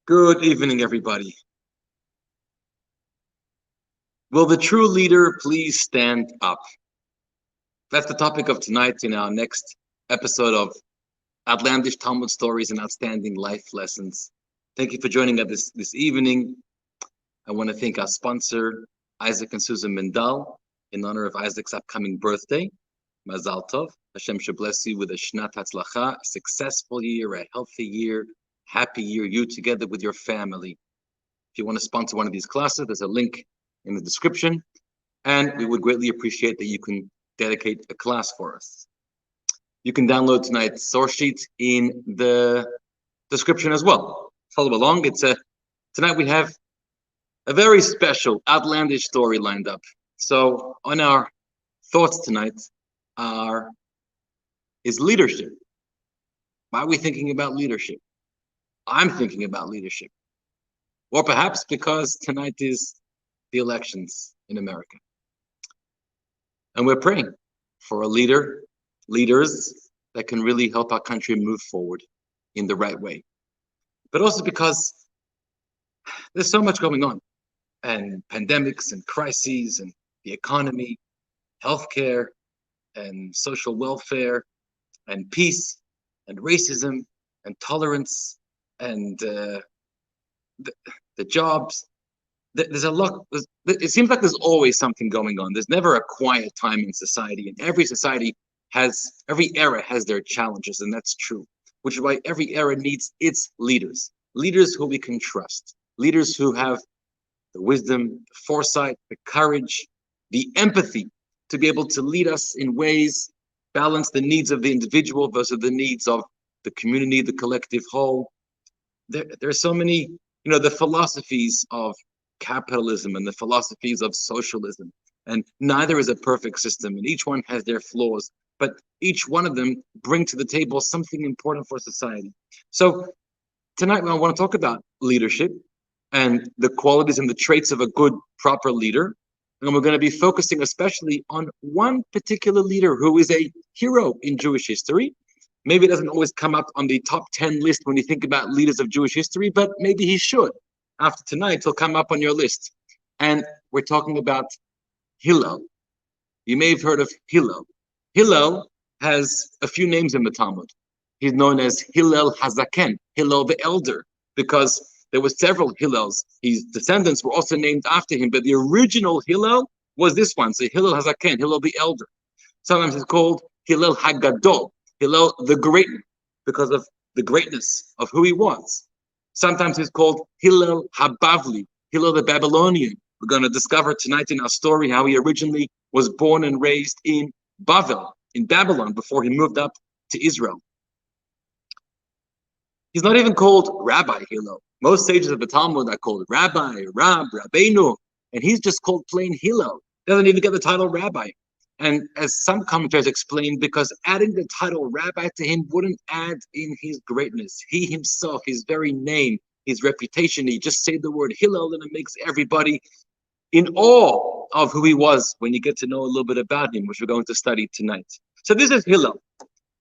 Good evening, everybody. Will the true leader please stand up? That's the topic of tonight in our next episode of Outlandish Talmud Stories and Outstanding Life Lessons. Thank you for joining us this evening. I want to thank our sponsor, Isaac and Susan Mendel, in honor of Isaac's upcoming birthday. Mazal Tov. Hashem should bless you with a Shnat Hatzlacha, a successful year, a healthy year, happy year, you together with your family. If you want to sponsor one of these classes, there's a link in the description, and we would greatly appreciate that you can dedicate a class for us. You can download tonight's source sheet in the description as well. Follow along. Tonight we have a very special outlandish story lined up. So on our thoughts tonight is leadership. Why are we thinking about leadership? I'm thinking about leadership. Or perhaps because tonight is the elections in America. And we're praying for a leaders that can really help our country move forward in the right way. But also because there's so much going on, and pandemics and crises and the economy, healthcare and social welfare and peace and racism and tolerance and the jobs. There's a lot. It seems like there's always something going on. There's never a quiet time in society, and every era has their challenges, and that's true. Which is why every era needs its leaders who we can trust, leaders who have the wisdom, the foresight, the courage, the empathy to be able to lead us in ways, balance the needs of the individual versus the needs of the community, the collective whole. There are so many, the philosophies of capitalism and the philosophies of socialism, and neither is a perfect system, and each one has their flaws, but each one of them bring to the table something important for society. So tonight I want to talk about leadership and the qualities and the traits of a good, proper leader. And we're going to be focusing especially on one particular leader who is a hero in Jewish history. Maybe it doesn't always come up on the top 10 list when you think about leaders of Jewish history, but maybe he should. After tonight, he'll come up on your list. And we're talking about Hillel. You may have heard of Hillel. Hillel has a few names in the Talmud. He's known as Hillel Hazaken, Hillel the Elder, because there were several Hillels. His descendants were also named after him, but the original Hillel was this one. So Hillel Hazaken, Hillel the Elder. Sometimes he's called Hillel Hagadol, Hillel the Great, because of the greatness of who he was. Sometimes he's called Hillel Habavli, Hillel the Babylonian. We're going to discover tonight in our story how he originally was born and raised in Bavel, in Babylon, before he moved up to Israel. He's not even called Rabbi Hillel. Most sages of the Talmud are called Rabbi, Rabbeinu, and he's just called plain Hillel. Doesn't even get the title Rabbi. And as some commentators explain, because adding the title Rabbi to him wouldn't add in his greatness. He himself, his very name, his reputation, he just said the word Hillel and it makes everybody in awe of who he was when you get to know a little bit about him, which we're going to study tonight. So this is Hillel.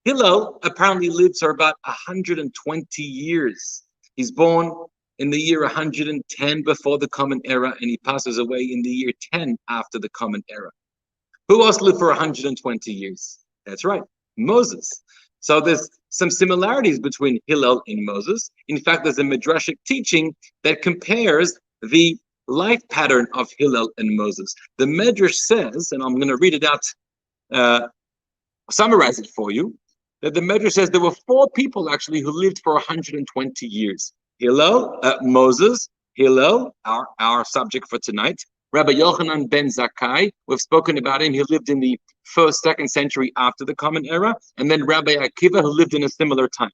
Hillel apparently lived for about 120 years. He's born in the year 110 before the Common Era, and he passes away in the year 10 after the Common Era. Who else lived for 120 years? That's right, Moses. So there's some similarities between Hillel and Moses. In fact, there's a midrashic teaching that compares the life pattern of Hillel and Moses. The Midrash says, and I'm going to read it out, summarize it for you, that the Midrash says there were 4 people actually who lived for 120 years. Hillel, Moses, Hillel, our subject for tonight, Rabbi Yochanan ben Zakkai, we've spoken about him. He lived in the 1st, 2nd century after the Common Era, and then Rabbi Akiva, who lived in a similar time.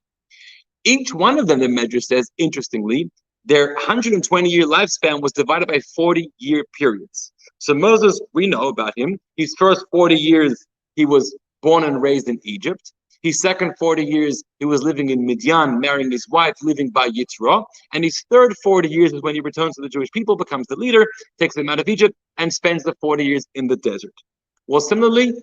Each one of them, the Midrash says, interestingly, their 120-year lifespan was divided by 40-year periods. So Moses, we know about him. His first 40 years, he was born and raised in Egypt. His second 40 years, he was living in Midian, marrying his wife, living by Yitzro. And his third 40 years is when he returns to the Jewish people, becomes the leader, takes them out of Egypt, and spends the 40 years in the desert. Well, similarly,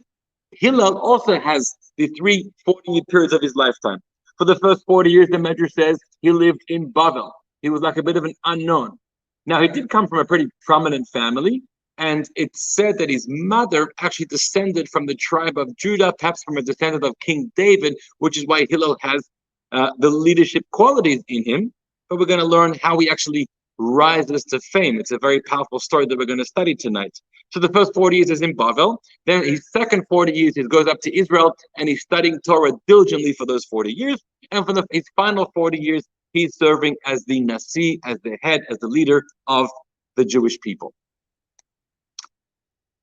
Hillel also has the 3 40-year periods of his lifetime. For the first 40 years, the Midrash says he lived in Bavel. He was like a bit of an unknown. Now, he did come from a pretty prominent family, and it's said that his mother actually descended from the tribe of Judah, perhaps from a descendant of King David, which is why Hillel has the leadership qualities in him. But we're going to learn how he actually rises to fame. It's a very powerful story that we're going to study tonight. So the first 40 years is in Bavel. Then his second 40 years, he goes up to Israel, and he's studying Torah diligently for those 40 years. And for his final 40 years, he's serving as the Nasi, as the head, as the leader of the Jewish people.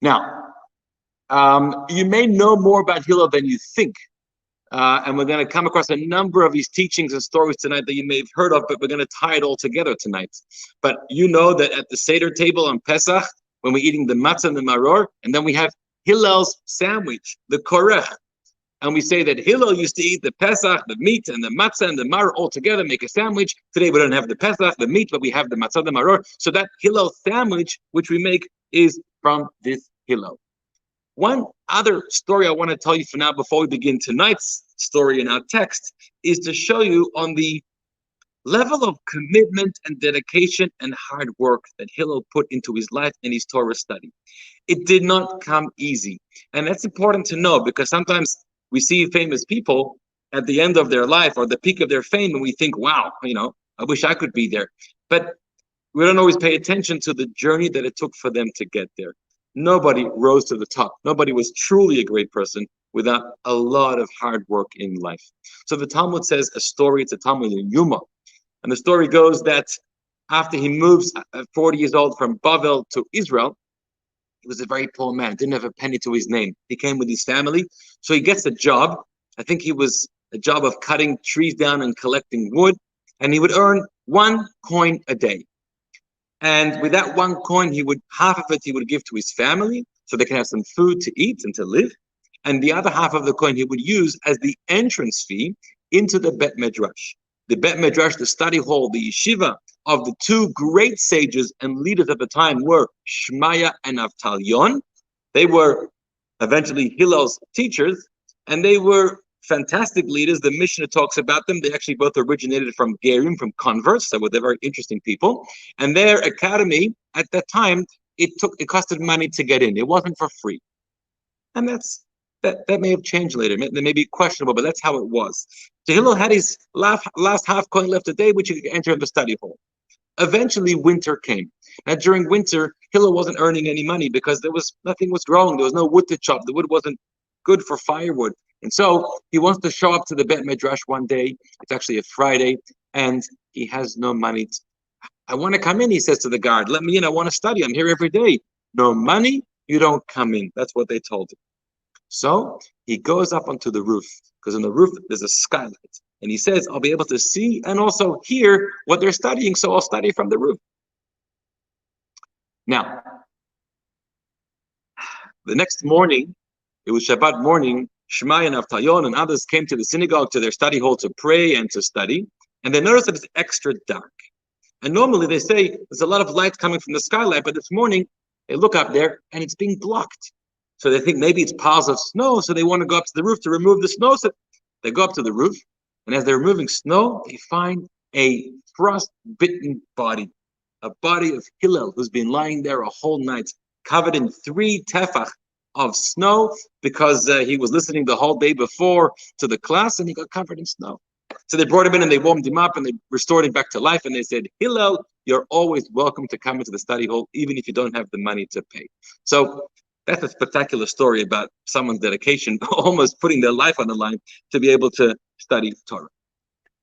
Now, you may know more about Hillel than you think. And we're going to come across a number of his teachings and stories tonight that you may have heard of, but we're going to tie it all together tonight. But you know that at the Seder table on Pesach, when we're eating the matzah and the maror, and then we have Hillel's sandwich, the korech. And we say that Hillel used to eat the Pesach, the meat, and the matzah and the maror all together, make a sandwich. Today we don't have the Pesach, the meat, but we have the matzah, the maror. So that Hillel sandwich, which we make, is from this Hillel. One other story I want to tell you for now before we begin tonight's story in our text is to show you on the level of commitment and dedication and hard work that Hillel put into his life and his Torah study. It did not come easy. And that's important to know, because sometimes we see famous people at the end of their life or the peak of their fame and we think, wow, I wish I could be there. But we don't always pay attention to the journey that it took for them to get there. Nobody rose to the top. Nobody was truly a great person without a lot of hard work in life. So the Talmud says a story, it's a Talmud in Yuma. And the story goes that after he moves at 40 years old from Bavel to Israel, he was a very poor man, didn't have a penny to his name. He came with his family. So he gets a job. I think he was a job of cutting trees down and collecting wood. And he would earn 1 coin a day. And with that 1 coin, half of it he would give to his family so they can have some food to eat and to live. And the other half of the coin he would use as the entrance fee into the Bet Midrash. The Bet Midrash, the study hall, the yeshiva of the 2 great sages and leaders at the time were Shmaya and Avtalion. They were eventually Hillel's teachers, and they were fantastic leaders. The Mishnah talks about them. They actually both originated from Gerim, from converts, so they're very interesting people. And their academy at that time, it costed money to get in. It wasn't for free. And that may have changed later. That may be questionable, but that's how it was. So Hillel had his last half coin left a day, which he could enter in the study hall. Eventually, winter came. Now, during winter, Hillel wasn't earning any money because nothing was growing. There was no wood to chop. The wood wasn't good for firewood. And so he wants to show up to the Bet Midrash one day. It's actually a Friday, and he has no money. I want to come in, he says to the guard. Let me in. I want to study. I'm here every day. No money, you don't come in. That's what they told him. So he goes up onto the roof, because on the roof there's a skylight. And he says, I'll be able to see and also hear what they're studying, so I'll study from the roof. Now, the next morning, it was Shabbat morning, Shmai and Avtayon and others came to the synagogue, to their study hall to pray and to study. And they noticed that it's extra dark. And normally they say there's a lot of light coming from the skylight, but this morning they look up there and it's being blocked. So they think maybe it's piles of snow, so they want to go up to the roof to remove the snow. So they go up to the roof, and as they're removing snow, they find a frost-bitten body, a body of Hillel, who's been lying there a whole night, covered in 3 tefach of snow, because he was listening the whole day before to the class, and he got covered in snow. So they brought him in, and they warmed him up, and they restored him back to life, and they said, Hillel, you're always welcome to come into the study hall, even if you don't have the money to pay. So that's a spectacular story about someone's dedication, almost putting their life on the line to be able to study Torah.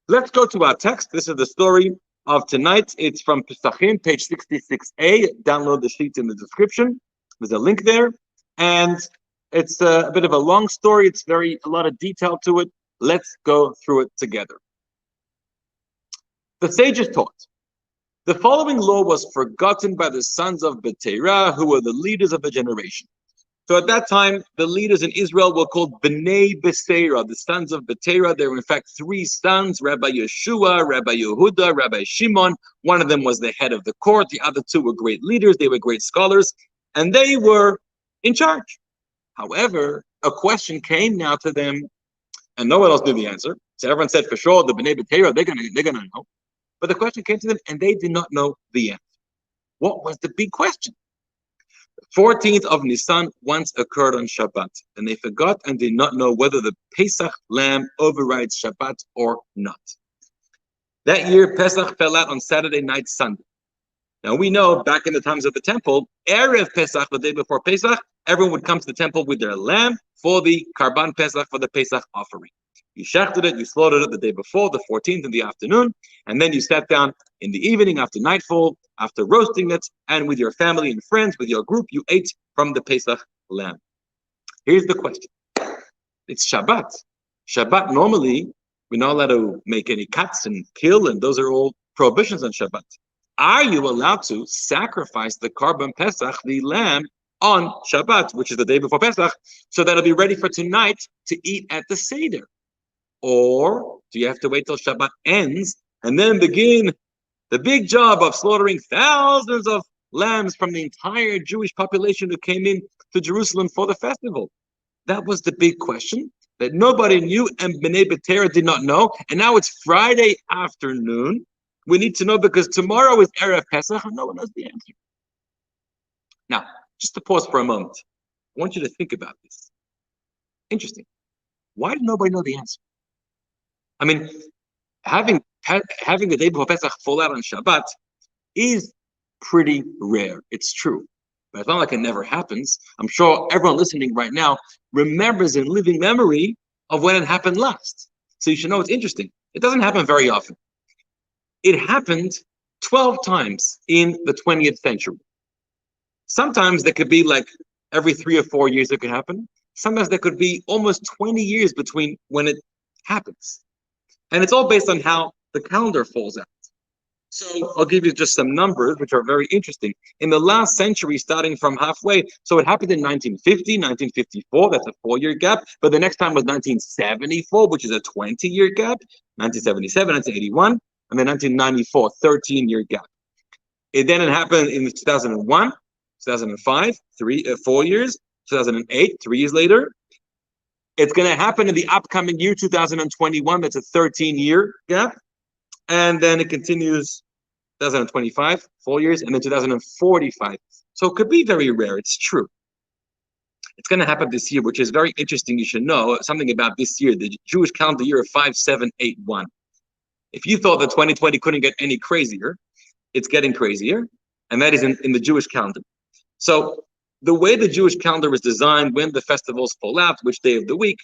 Let's go to our text. This is the story of tonight. It's from Pesachim, page 66a. Download the sheet in the description. There's a link there. And it's a bit of a long story. It's a lot of detail to it. Let's go through it together. The sages taught, the following law was forgotten by the sons of Betera, who were the leaders of the generation. So at that time, the leaders in Israel were called Bnei Beseira, the sons of Betera. There were in fact 3 sons, Rabbi Yeshua, Rabbi Yehuda, Rabbi Shimon. One of them was the head of the court. The other 2 were great leaders. They were great scholars, and they were in charge. However, a question came now to them, and no one else knew the answer. So everyone said, for sure, the Bnei Betera, they're gonna know. But the question came to them, and they did not know the answer. What was the big question? 14th of Nisan once occurred on Shabbat, and they forgot and did not know whether the Pesach lamb overrides Shabbat or not. That year, Pesach fell out on Saturday night, Sunday. Now we know back in the times of the temple, Erev Pesach, the day before Pesach, everyone would come to the temple with their lamb for the Karban Pesach, for the Pesach offering. You shechted it, you slaughtered it the day before, the 14th in the afternoon, and then you sat down in the evening after nightfall, after roasting it, and with your family and friends, with your group, you ate from the Pesach lamb. Here's the question. It's Shabbat. Shabbat, normally, we're not allowed to make any cuts and kill, and those are all prohibitions on Shabbat. Are you allowed to sacrifice the Karban Pesach, the lamb, on Shabbat, which is the day before Pesach, so that it'll be ready for tonight to eat at the Seder? Or do you have to wait till Shabbat ends and then begin the big job of slaughtering thousands of lambs from the entire Jewish population who came in to Jerusalem for the festival? That was the big question that nobody knew, and Bnei B'Tera did not know. And now it's Friday afternoon. We need to know because tomorrow is Erev Pesach and no one knows the answer. Now, just to pause for a moment, I want you to think about this. Interesting. Why did nobody know the answer? I mean, having the day before Pesach fall out on Shabbat is pretty rare. It's true. But it's not like it never happens. I'm sure everyone listening right now remembers in living memory of when it happened last. So you should know it's interesting. It doesn't happen very often. It happened 12 times in the 20th century. Sometimes there could be like every 3 or 4 years it could happen. Sometimes there could be almost 20 years between when it happens. And it's all based on how the calendar falls out. So I'll give you just some numbers, which are very interesting. In the last century, starting from halfway, so it happened in 1950, 1954, that's a 4-year gap. But the next time was 1974, which is a 20-year gap. 1977, 1981, and then 1994, 13-year gap. It happened in 2001, 2005, 4 years, 2008, 3 years later. It's going to happen in the upcoming year, 2021. That's a 13-year gap. And then it continues 2025, 4 years, and then 2045. So it could be very rare. It's true. It's going to happen this year, which is very interesting. You should know something about this year, the Jewish calendar year of 5781. If you thought that 2020 couldn't get any crazier, it's getting crazier. And that is in the Jewish calendar. So the way the Jewish calendar is designed, when the festivals fall out, which day of the week,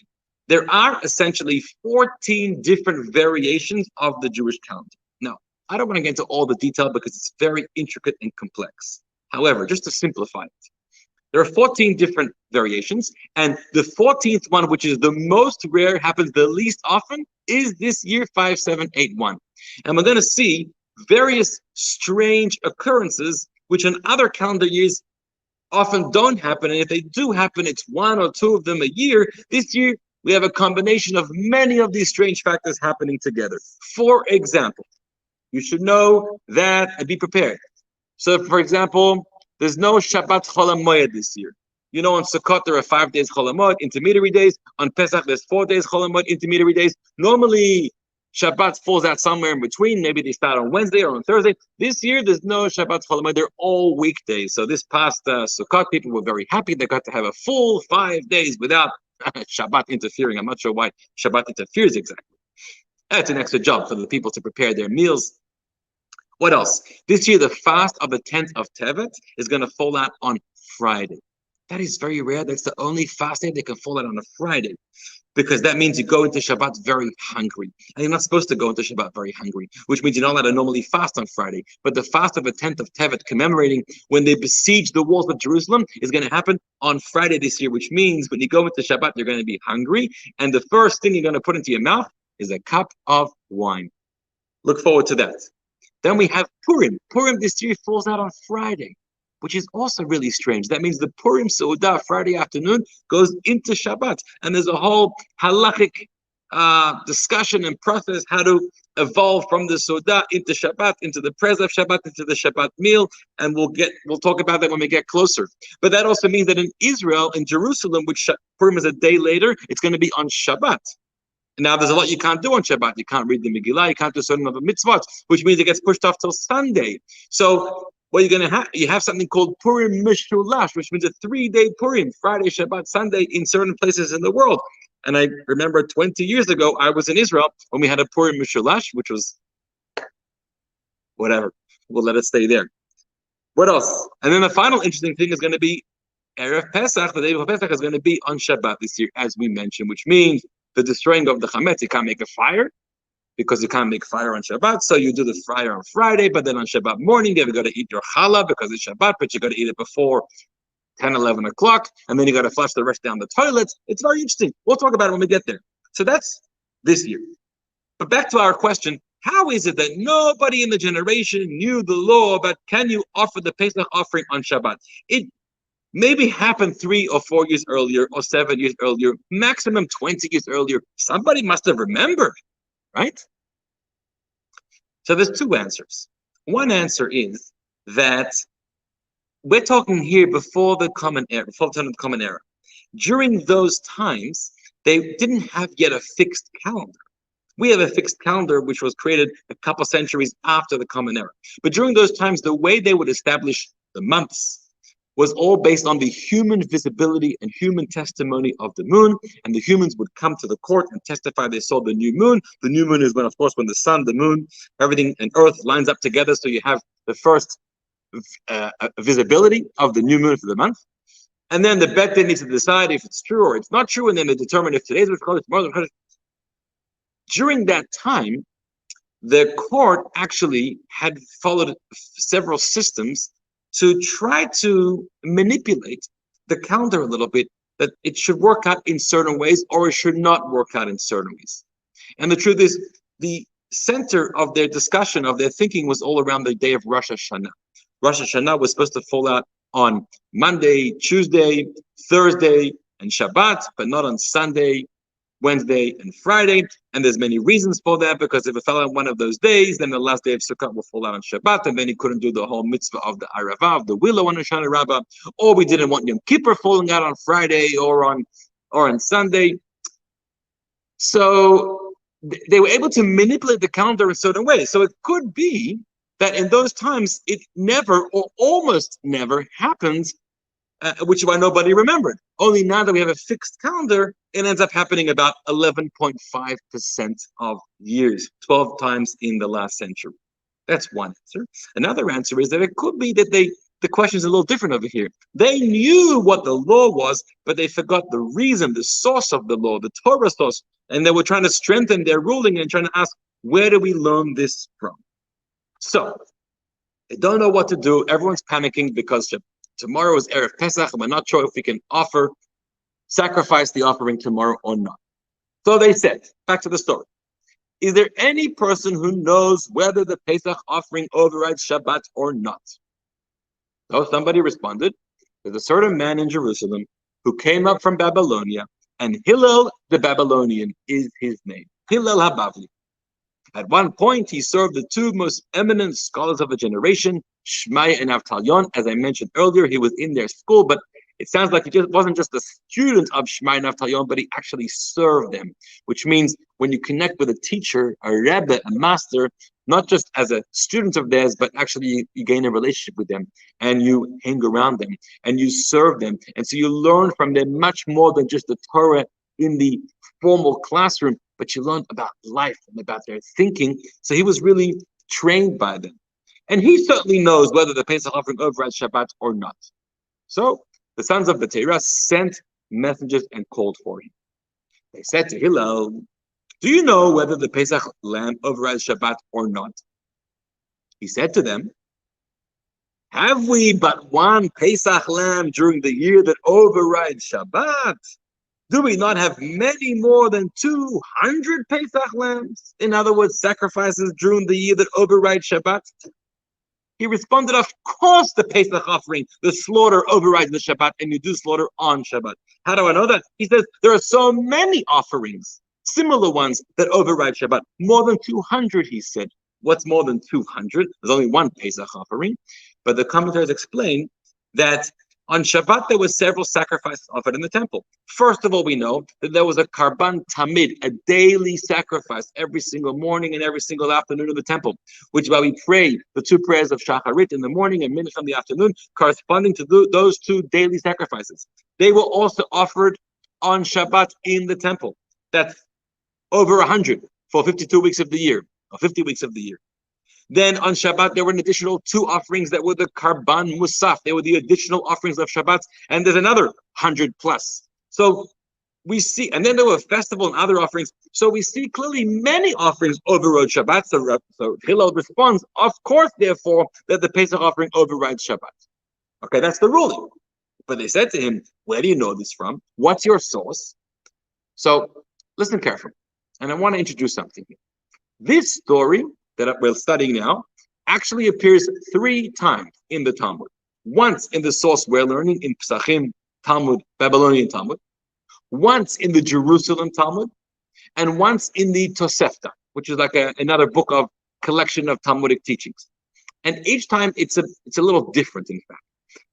there are essentially 14 different variations of the Jewish calendar. Now, I don't want to get into all the detail because it's very intricate and complex. However, just to simplify it, there are 14 different variations, and the 14th one, which is the most rare, happens the least often, is this year 5781. And we're going to see various strange occurrences, which in other calendar years often don't happen. And if they do happen, it's 1 or 2 of them a year. This year, we have a combination of many of these strange factors happening together. For example, you should know that and be prepared. So, for example, there's no Shabbat Chol HaMoed this year. You know, on Sukkot, there are 5 days Chol HaMoed, intermediary days. On Pesach, there's 4 days Chol HaMoed, intermediary days. Normally, Shabbat falls out somewhere in between. Maybe they start on Wednesday or on Thursday. This year, there's no Shabbat Chol HaMoed. They're all weekdays. So this past Sukkot, people were very happy. They got to have a full 5 days without Shabbat interfering. I'm not sure why Shabbat interferes exactly. That's an extra job for the people to prepare their meals. What else? This year, the fast of the 10th of Tevet is going to fall out on Friday. That is very rare. That's the only fast day that can fall out on a Friday, because that means you go into Shabbat very hungry. And you're not supposed to go into Shabbat very hungry, which means you're not allowed to normally fast on Friday. But the fast of the 10th of Tevet, commemorating when they besieged the walls of Jerusalem, is going to happen on Friday this year, which means when you go into Shabbat, you're going to be hungry. And the first thing you're going to put into your mouth is a cup of wine. Look forward to that. Then we have Purim. Purim this year falls out on Friday, which is also really strange. That means the Purim Seudah Friday afternoon goes into Shabbat. And there's a whole halachic discussion and process how to evolve from the Seudah into Shabbat, into the Prez of Shabbat, into the Shabbat meal. And we'll talk about that when we get closer. But that also means that in Israel, in Jerusalem, which Purim is a day later, it's going to be on Shabbat. Now, there's a lot you can't do on Shabbat. You can't read the Megillah. You can't do certain other mitzvot, which means it gets pushed off till Sunday. So what you're going to have, you have something called Purim Mishulash, which means a 3-day Purim, Friday, Shabbat, Sunday, in certain places in the world. And I remember 20 years ago, I was in Israel when we had a Purim Mishulash, which was whatever. We'll let it stay there. What else? And then the final interesting thing is going to be Erev Pesach. The day of Pesach is going to be on Shabbat this year, as we mentioned, which means the destroying of the chametz. You can't make a fire because you can't make fire on Shabbat. So you do the fire on Friday, but then on Shabbat morning, you got to eat your challah because it's Shabbat, but you got to eat it before 10, 11 o'clock, and then you got to flush the rest down the toilets. It's very interesting. We'll talk about it when we get there. So that's this year. But back to our question, how is it that nobody in the generation knew the law about can you offer the Pesach offering on Shabbat? It maybe happened 3 or 4 years earlier or 7 years earlier, maximum 20 years earlier. Somebody must have remembered, right? So there's 2 answers. One answer is that we're talking here before the Common Era, before the time of the Common Era. During those times, they didn't have yet a fixed calendar. We have a fixed calendar which was created a couple centuries after the Common Era. But during those times, the way they would establish the months was all based on the human visibility and human testimony of the moon. And the humans would come to the court and testify they saw the new moon. The new moon is when, of course, when the sun, the moon, everything and earth lines up together. So you have the first visibility of the new moon for the month. And then the Bet Din needs to decide if it's true or it's not true. And then they determine if today's Chodesh, tomorrow's Chodesh. During that time, the court actually had followed several systems to try to manipulate the calendar a little bit, that it should work out in certain ways or it should not work out in certain ways. And the truth is, the center of their discussion, of their thinking, was all around the day of Rosh Hashanah. Rosh Hashanah was supposed to fall out on Monday, Tuesday, Thursday, and Shabbat, but not on Sunday, Wednesday, and Friday. And there's many reasons for that, because if it fell on one of those days, then the last day of Sukkot will fall out on Shabbat, and then he couldn't do the whole mitzvah of the Arava, of the willow on Hoshana Rabbah, or we didn't want Yom Kippur falling out on Friday or on Sunday. So they were able to manipulate the calendar in certain ways. So it could be that in those times, it never or almost never happened, which is why nobody remembered. Only now that we have a fixed calendar, it ends up happening about 11.5% of years, 12 times in the last century. That's one answer. Another answer is that it could be that the question is a little different over here. They knew what the law was, but they forgot the reason, the source of the law, the Torah source, and they were trying to strengthen their ruling and trying to ask, where do we learn this from? So, they don't know what to do. Everyone's panicking because tomorrow is Erev Pesach, and we're not sure if we can sacrifice the offering tomorrow or not. So they said, back to the story. Is there any person who knows whether the Pesach offering overrides Shabbat or not? So somebody responded, there's a certain man in Jerusalem who came up from Babylonia, and Hillel the Babylonian is his name, Hillel HaBavli. At one point, he served the 2 most eminent scholars of the generation, Shmai and Avtalyon. As I mentioned earlier, he was in their school, but it sounds like he wasn't just a student of Shmai and Avtalyon, but he actually served them, which means when you connect with a teacher, a rebbe, a master, not just as a student of theirs, but actually you gain a relationship with them, and you hang around them, and you serve them. And so you learn from them much more than just the Torah in the formal classroom, but you learn about life and about their thinking. So he was really trained by them. And he certainly knows whether the Pesach offering overrides Shabbat or not. So the sons of Betera sent messengers and called for him. They said to Hillel, do you know whether the Pesach lamb overrides Shabbat or not? He said to them, have we but one Pesach lamb during the year that overrides Shabbat? Do we not have many more than 200 Pesach lambs? In other words, sacrifices during the year that override Shabbat? He responded, of course the Pesach offering, the slaughter overrides the Shabbat, and you do slaughter on Shabbat. How do I know that? He says, there are so many offerings, similar ones, that override Shabbat. More than 200, he said. What's more than 200? There's only one Pesach offering. But the commentators explain that On Shabbat, there were several sacrifices offered in the temple. First of all, we know that there was a karban tamid, a daily sacrifice every single morning and every single afternoon in the temple, which is why we pray the two prayers of Shacharit in the morning and Mincha in the afternoon, corresponding to those two daily sacrifices. They were also offered on Shabbat in the temple. That's over 100 for 52 weeks of the year, or 50 weeks of the year. Then on Shabbat, there were an additional 2 offerings that were the Karban Musaf. They were the additional offerings of Shabbat, and there's another 100 plus. So we see, and then there were festival and other offerings. So we see clearly many offerings overrode Shabbat. So Hillel responds, of course, therefore, that the Pesach offering overrides Shabbat. Okay, that's the ruling. But they said to him, where do you know this from? What's your source? So listen carefully, and I want to introduce something here. This story that we're studying now actually appears 3 times in the Talmud. Once in the source we're learning in Pesachim, Talmud, Babylonian Talmud. Once in the Jerusalem Talmud, and once in the Tosefta, which is like another book of collection of Talmudic teachings. And each time it's a little different, in fact.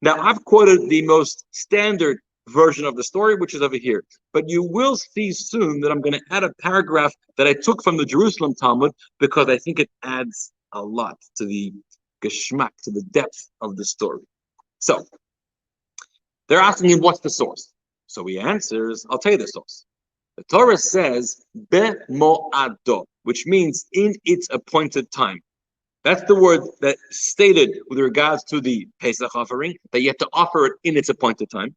Now, I've quoted the most standard version of the story, which is over here. But you will see soon that I'm going to add a paragraph that I took from the Jerusalem Talmud because I think it adds a lot to the geschmack, to the depth of the story. So, they're asking him, what's the source? So he answers, I'll tell you the source. The Torah says, Be'mo'ado, which means in its appointed time. That's the word that's stated with regards to the Pesach offering, that you have to offer it in its appointed time.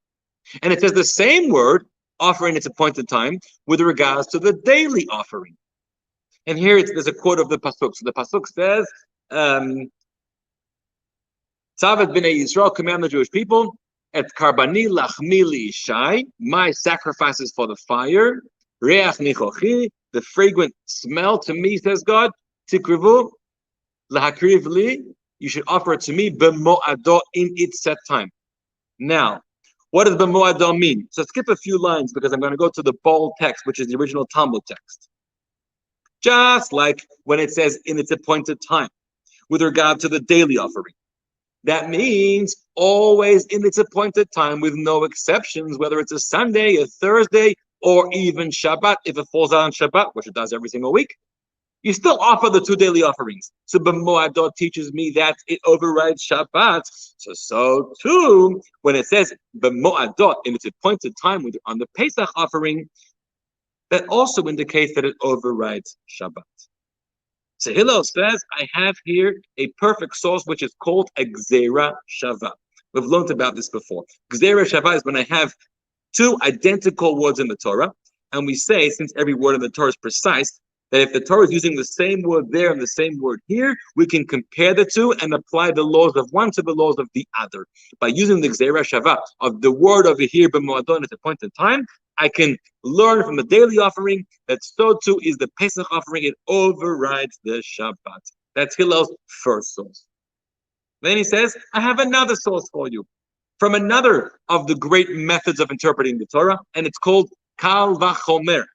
And it says the same word, offer in its appointed time, with regards to the daily offering. And here there's a quote of the Pasuk. So the Pasuk says, Tzavat b'nei Yisrael, command the Jewish people, et karbani lachmi li'ishai, my sacrifices for the fire, reach nichochi, the fragrant smell to me, says God, tikrivu, lahakriv li, you should offer it to me, b'mo'ado, in its set time. Now, what does b'mo'ado mean? So skip a few lines because I'm going to go to the bold text, which is the original Talmud text. Just like when it says in its appointed time, with regard to the daily offering. That means always in its appointed time with no exceptions, whether it's a Sunday, a Thursday, or even Shabbat. If it falls out on Shabbat, which it does every single week, you still offer the 2 daily offerings. So B'mo'adot teaches me that it overrides Shabbat. So too, when it says B'mo'adot in its appointed time on the Pesach offering, that also indicates that it overrides Shabbat. So Hillel says, I have here a perfect source which is called a Gzeira Shava. We've learned about this before. Gzeira Shava is when I have 2 identical words in the Torah, and we say, since every word in the Torah is precise, that if the Torah is using the same word there and the same word here, we can compare the 2 and apply the laws of one to the laws of the other. By using the Gzeira Shava of the word over here, B'mo'adon, at a point in time, I can learn from the daily offering that so too is the Pesach offering. It overrides the Shabbat. That's Hillel's first source. Then he says, I have another source for you from another of the great methods of interpreting the Torah, and it's called Kal Vachomer.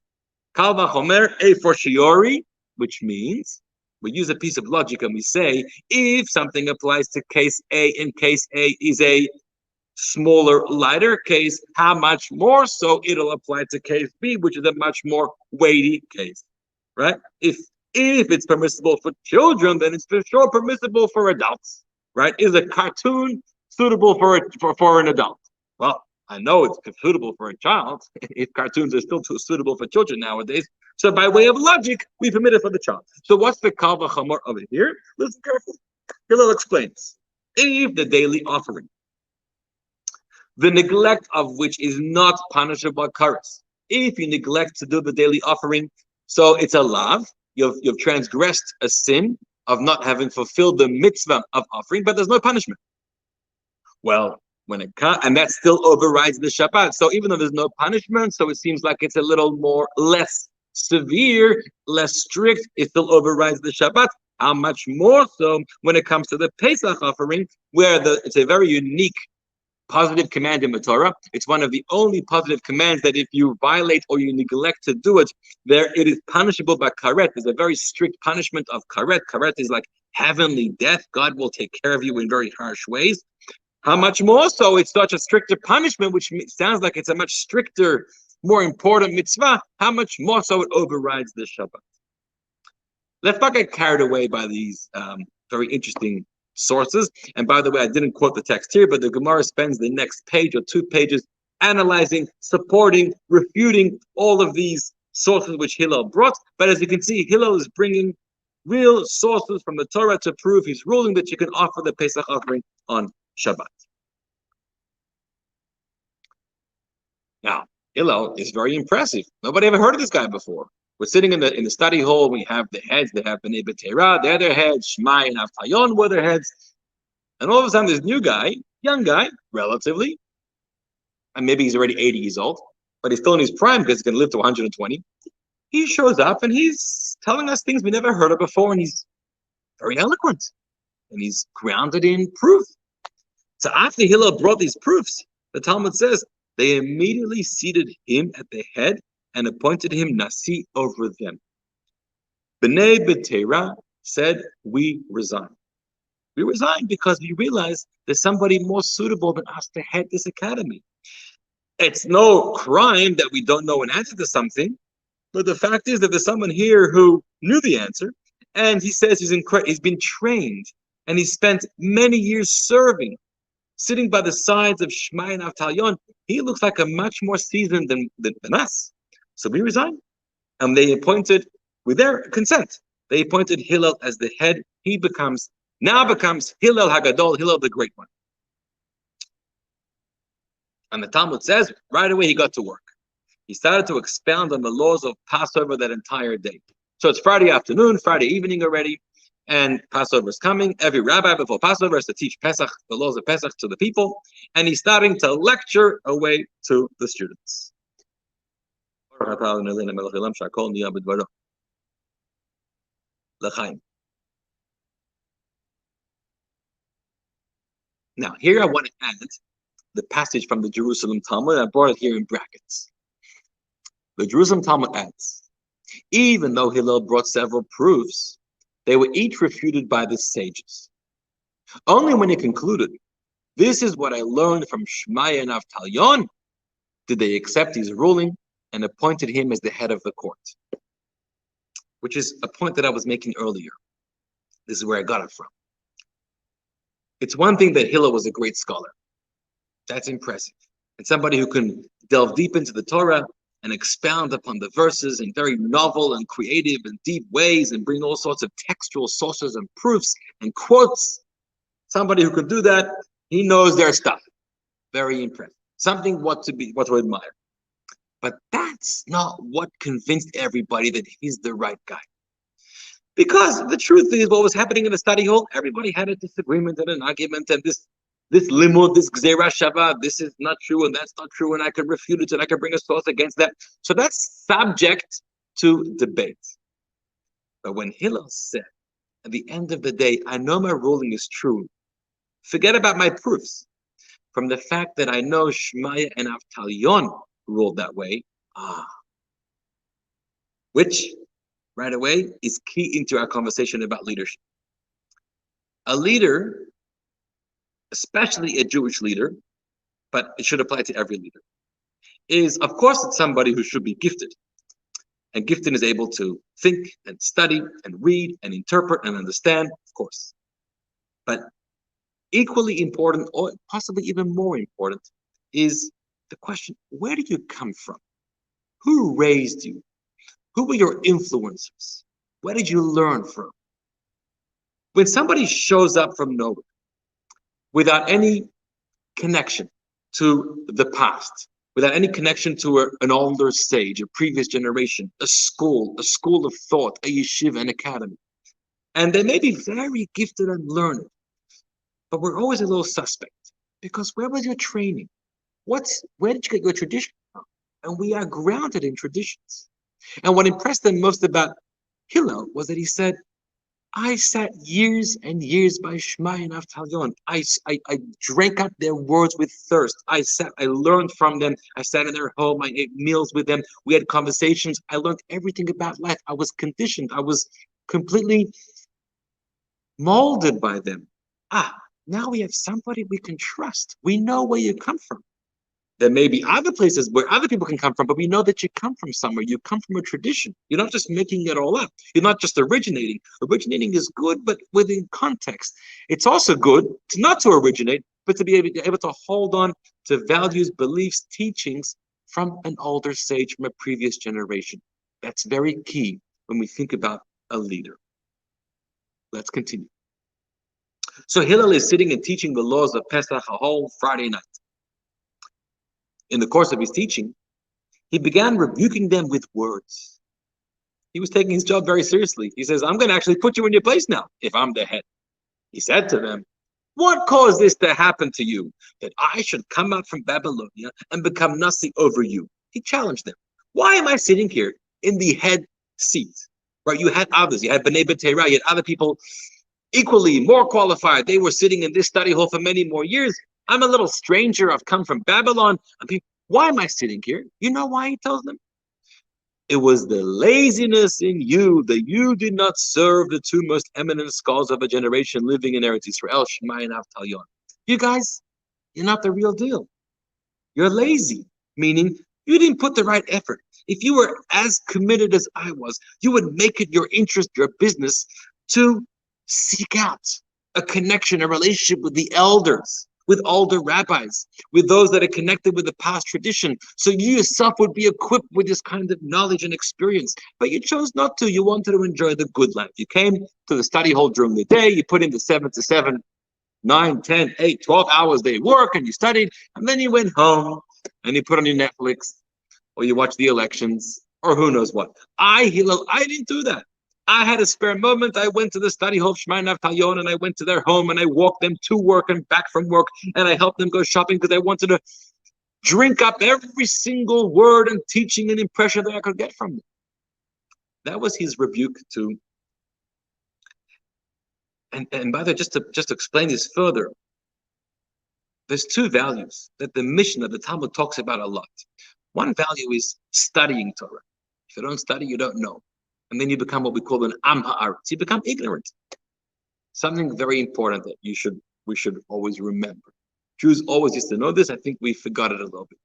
Kal Vachomer, a fortiori, which means we use a piece of logic and we say, if something applies to case A and case A is a smaller, lighter case, how much more so it'll apply to case B, which is a much more weighty case, right? If it's permissible for children, then it's for sure permissible for adults, right? Is a cartoon suitable for an adult? Well, I know it's suitable for a child if cartoons are still too suitable for children nowadays. So by way of logic, we permit it for the child. So what's the kal v'chomer over here? Listen carefully. Hillel explains. If the daily offering, the neglect of which is not punishable kares. If you neglect to do the daily offering, so it's a lav, you've transgressed a sin of not having fulfilled the mitzvah of offering, but there's no punishment. Well, when it comes, and that still overrides the Shabbat. So even though there's no punishment, so it seems like it's a little more less severe, less strict, it still overrides the Shabbat. How much more so when it comes to the Pesach offering, where it's a very unique positive command in the Torah. It's one of the only positive commands that if you violate or you neglect to do it, it is punishable by karet. There's a very strict punishment of karet. Karet is like heavenly death. God will take care of you in very harsh ways. How much more so it's such a stricter punishment, which sounds like it's a much stricter, more important mitzvah. How much more so it overrides the Shabbat. Let's not get carried away by these very interesting sources. And by the way, I didn't quote the text here, but the Gemara spends the next page or 2 pages analyzing, supporting, refuting all of these sources which Hillel brought. But as you can see, Hillel is bringing real sources from the Torah to prove his ruling that you can offer the Pesach offering on Shabbat. Now, Hillel is very impressive. Nobody ever heard of this guy before. We're sitting in the study hall. We have the heads. They have Bnei B'Teira. They're their heads. Shmai and Avtayon were their heads. And all of a sudden, this new guy, young guy, relatively, and maybe he's already 80 years old, but he's still in his prime because he's going to live to 120. He shows up and he's telling us things we never heard of before, and he's very eloquent, and he's grounded in proof. So after Hillel brought these proofs, the Talmud says they immediately seated him at the head and appointed him Nasi over them. Bnei B'Teira said, we resign. We resign because we realize there's somebody more suitable than us to head this academy. It's no crime that we don't know an answer to something, but the fact is that there's someone here who knew the answer, and he says he's been trained, and he spent many years serving, sitting by the sides of Shmai and Avtalyon. He looks like a much more seasoned than us. So we resign. And they appointed, with their consent, they appointed Hillel as the head. He now becomes Hillel Hagadol, Hillel the Great One. And the Talmud says, right away he got to work. He started to expound on the laws of Passover that entire day. So it's Friday afternoon, Friday evening already, and Passover is coming. Every rabbi before Passover has to teach Pesach, the laws of Pesach to the people, and he's starting to lecture away to the students. Now, here I want to add the passage from the Jerusalem Talmud. I brought it here in brackets. The Jerusalem Talmud adds, even though Hillel brought several proofs, they were each refuted by the sages. Only when he concluded, this is what I learned from Shmai and Avtalyon, did they accept his ruling and appointed him as the head of the court. Which is a point that I was making earlier. This is where I got it from. It's one thing that Hillel was a great scholar. That's impressive. And somebody who can delve deep into the Torah and expound upon the verses in very novel and creative and deep ways and bring all sorts of textual sources and proofs and quotes. Somebody who could do that, he knows their stuff. Very impressive. Something what to admire. But that's not what convinced everybody that he's the right guy. Because the truth is, what was happening in the study hall, everybody had a disagreement and an argument, and this limud, this gzera shava, this is not true and that's not true, and I can refute it and I can bring a source against that. So that's subject to debate. But when Hillel said, at the end of the day, I know my ruling is true, forget about my proofs. From the fact that I know Shmaya and Avtalyon ruled that way, which, right away, is key into our conversation about leadership. A leader, especially a Jewish leader, but it should apply to every leader, is, of course, it's somebody who should be gifted. And gifted is able to think and study and read and interpret and understand, of course. But equally important, or possibly even more important, is the question, where did you come from? Who raised you? Who were your influencers? Where did you learn from? When somebody shows up from nowhere, without any connection to the past, without any connection to an older sage, a previous generation, a school of thought, a yeshiva, an academy, and they may be very gifted and learned, but we're always a little suspect, because where was your training? Where did you get your tradition from? And we are grounded in traditions. And what impressed them most about Hillel was that he said, I sat years and years by Shmai and Avtalyon. I drank up their words with thirst. I learned from them. I sat in their home. I ate meals with them. We had conversations. I learned everything about life. I was conditioned. I was completely molded by them. Now we have somebody we can trust. We know where you come from. There may be other places where other people can come from, but we know that you come from somewhere. You come from a tradition. You're not just making it all up. You're not just originating. Originating is good, but within context. It's also good to not to originate, but to be able to hold on to values, beliefs, teachings from an older sage, from a previous generation. That's very key when we think about a leader. Let's continue. So Hillel is sitting and teaching the laws of Pesach a whole Friday night. In the course of his teaching, he began rebuking them with words. He was taking his job very seriously. He says, I'm going to actually put you in your place now, if I'm the head. He said to them, what caused this to happen to you, that I should come out from Babylonia and become Nasi over you? He challenged them. Why am I sitting here in the head seat? Right? You had others. You had B'nai B'Terah. You had other people equally more qualified. They were sitting in this study hall for many more years. I'm a little stranger. I've come from Babylon. Why am I sitting here? You know why he tells them? It was the laziness in you that you did not serve the two most eminent scholars of a generation living in Eretz Yisrael, Shema and Avtalion. You guys, you're not the real deal. You're lazy, meaning you didn't put the right effort. If you were as committed as I was, you would make it your interest, your business, to seek out a connection, a relationship with the elders, with older rabbis, with those that are connected with the past tradition. So you yourself would be equipped with this kind of knowledge and experience. But you chose not to. You wanted to enjoy the good life. You came to the study hall during the day. You put in the 7 to 7, 9, 10, 8, 12 hours they work, and you studied. And then you went home and you put on your Netflix, or you watch the elections, or who knows what. Hillel, I didn't do that. I had a spare moment. I went to the study hall of Shema and Avtalion, and I went to their home, and I walked them to work and back from work, and I helped them go shopping because I wanted to drink up every single word and teaching and impression that I could get from them. That was his rebuke to. And by the way, just to explain this further, there's two values that the mission of the Talmud talks about a lot. One value is studying Torah. If you don't study, you don't know. And then you become what we call an am ha'aretz. You become ignorant. Something very important that we should always remember. Jews always used to know this. I think we forgot it a little bit.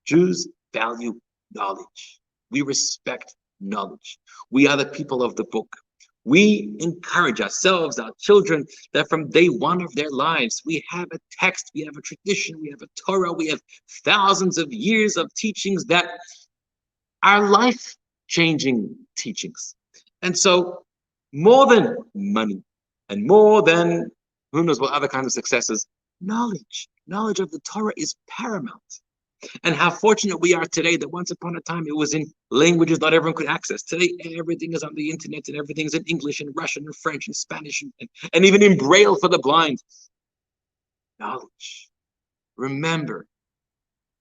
Jews value knowledge. We respect knowledge. We are the people of the book. We encourage ourselves, our children, that from day one of their lives, we have a text, we have a tradition, we have a Torah, we have thousands of years of teachings that are life-changing teachings. And so more than money and more than who knows what other kinds of successes, knowledge of the Torah is paramount. And how fortunate we are today that once upon a time it was in languages not everyone could access. Today everything is on the internet and everything is in English and Russian and French and Spanish and even in Braille for the blind. Knowledge. Remember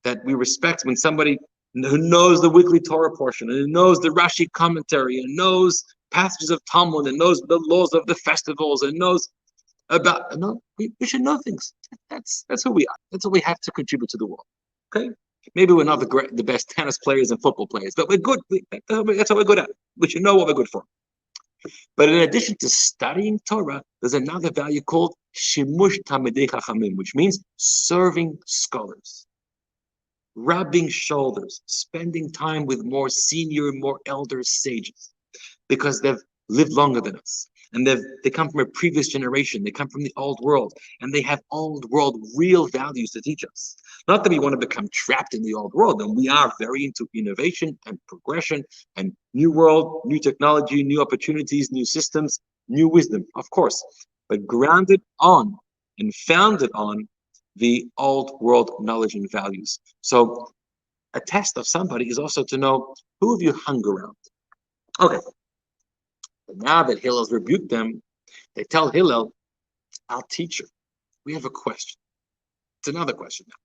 that we respect when somebody who knows the weekly Torah portion and knows the Rashi commentary and knows passages of Talmud and knows the laws of the festivals and knows about, we should know things. That's who we are. That's what we have to contribute to the world. Okay? Maybe we're not the best tennis players and football players, but we're good. That's what we're good at. We should know what we're good for. But in addition to studying Torah, there's another value called shimush tamidei chachamim, which means serving scholars, rubbing shoulders, spending time with more senior, more elder sages, because they've lived longer than us. And they come from a previous generation. They come from the old world. And they have old world real values to teach us. Not that we want to become trapped in the old world. And we are very into innovation and progression and new world, new technology, new opportunities, new systems, new wisdom, of course. But grounded on and founded on the old world knowledge and values. So a test of somebody is also to know, who have you hung around? Okay. But now that Hillel's rebuked them, they tell Hillel, our teacher, we have a question. It's another question now.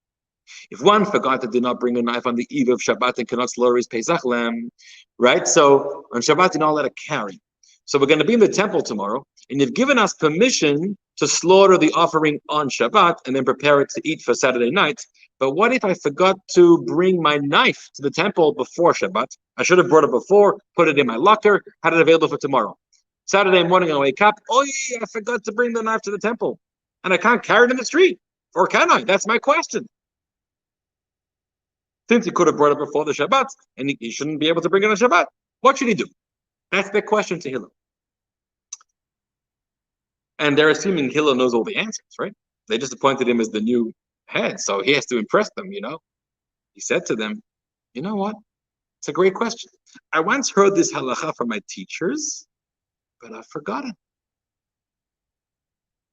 If one forgot to do not bring a knife on the eve of Shabbat and cannot slaughter his Pesach lamb, right? So on Shabbat, you're not allowed to carry. So we're going to be in the temple tomorrow, and you've given us permission to slaughter the offering on Shabbat and then prepare it to eat for Saturday night. But what if I forgot to bring my knife to the temple before Shabbat? I should have brought it before, put it in my locker, had it available for tomorrow. Saturday morning, I wake up, oh yeah, I forgot to bring the knife to the temple. and I can't carry it in the street. Or can I? That's my question. Since he could have brought it before the Shabbat, and he shouldn't be able to bring it on Shabbat, what should he do? That's the question to Hillel. And they're assuming Hillel knows all the answers, right? They just appointed him as the new head, so he has to impress them, He said to them, you know what? It's a great question. I once heard this halacha from my teachers, but I've forgotten.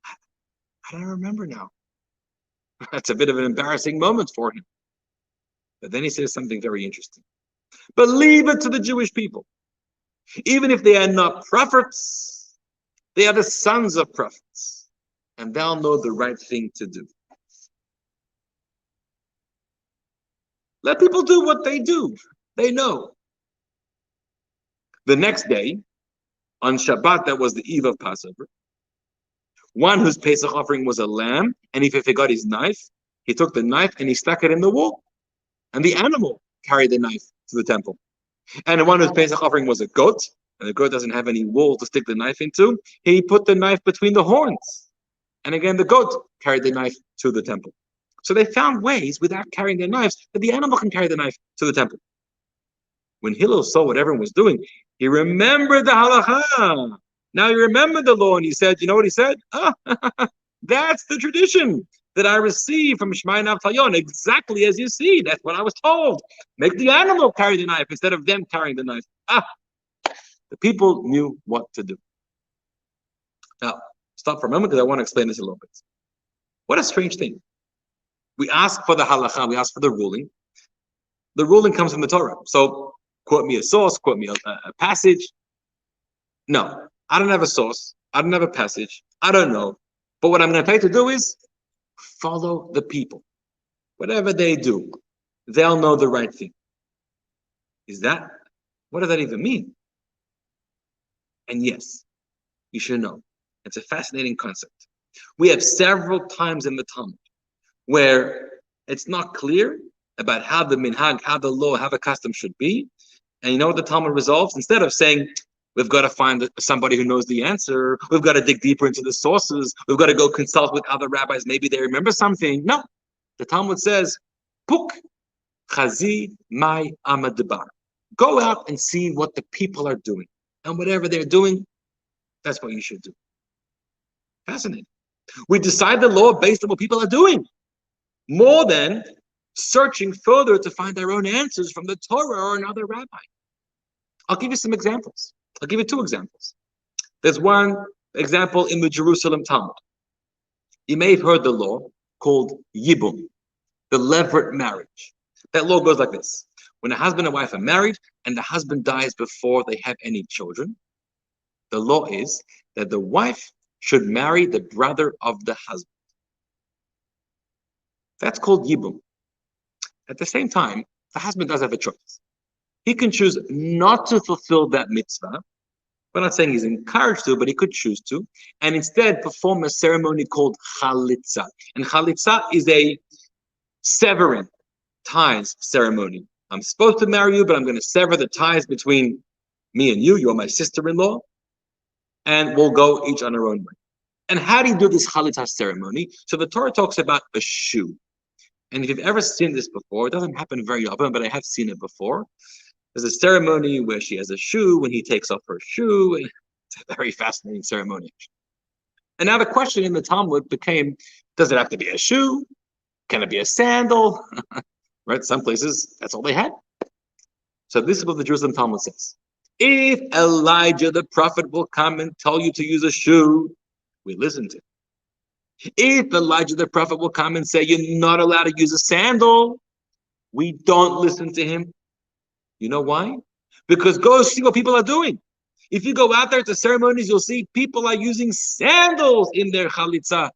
I don't remember now. That's a bit of an embarrassing moment for him. But then he says something very interesting. But leave it to the Jewish people. Even if they are not prophets, they are the sons of prophets, and they'll know the right thing to do. Let people do what they do. They know. The next day, on Shabbat, that was the eve of Passover, one whose Pesach offering was a lamb, and if he forgot his knife, he took the knife and he stuck it in the wall. And the animal carried the knife to the temple. And the one whose Pesach offering was a goat, and the goat doesn't have any wool to stick the knife into, he put the knife between the horns. And again, the goat carried the knife to the temple. So they found ways, without carrying their knives, that the animal can carry the knife to the temple. When Hillel saw what everyone was doing, he remembered the halacha. Now he remembered the law, and he said, you know what he said? That's the tradition that I received from Shmai Navtayon, exactly as you see. That's what I was told. Make the animal carry the knife instead of them carrying the knife. The people knew what to do. Now, stop for a moment because I want to explain this a little bit. What a strange thing. We ask for the halacha, we ask for the ruling. The ruling comes from the Torah. So, quote me a source, quote me a passage. No, I don't have a source. I don't have a passage. I don't know. But what I'm going to tell you to do is follow the people. Whatever they do, they'll know the right thing. What does that even mean? And yes, you should know. It's a fascinating concept. We have several times in the Talmud where it's not clear about how the minhag, how the law, how the custom should be. And you know what the Talmud resolves? Instead of saying, we've got to find somebody who knows the answer, we've got to dig deeper into the sources, we've got to go consult with other rabbis, maybe they remember something. No, the Talmud says, Puk chazi mai amadbar. Go out and see what the people are doing. And whatever they're doing, that's what you should do. Fascinating. We decide the law based on what people are doing, more than searching further to find our own answers from the Torah or another rabbi. I'll give you some examples. I'll give you two examples. There's one example in the Jerusalem Talmud. You may have heard the law called Yibum, the levirate marriage. That law goes like this. When a husband and wife are married and the husband dies before they have any children, the law is that the wife should marry the brother of the husband. That's called Yibum. At the same time, the husband does have a choice. He can choose not to fulfill that mitzvah. We're not saying he's encouraged to, but he could choose to, and instead perform a ceremony called chalitza. And chalitza is a severing ties ceremony. I'm supposed to marry you, but I'm going to sever the ties between me and you. You're my sister-in-law, and we'll go each on our own way. And how do you do this chalitza ceremony? So the Torah talks about a shoe. And if you've ever seen this before, it doesn't happen very often, but I have seen it before. There's a ceremony where she has a shoe when he takes off her shoe. It's a very fascinating ceremony. And now the question in the Talmud became, does it have to be a shoe? Can it be a sandal? Right? Some places, that's all they had. So this is what the Jerusalem Talmud says. If Elijah the prophet will come and tell you to use a shoe, we listen to him. If Elijah the prophet will come and say you're not allowed to use a sandal, we don't listen to him. You know why? Because go see what people are doing. If you go out there to ceremonies, you'll see people are using sandals in their chalitza,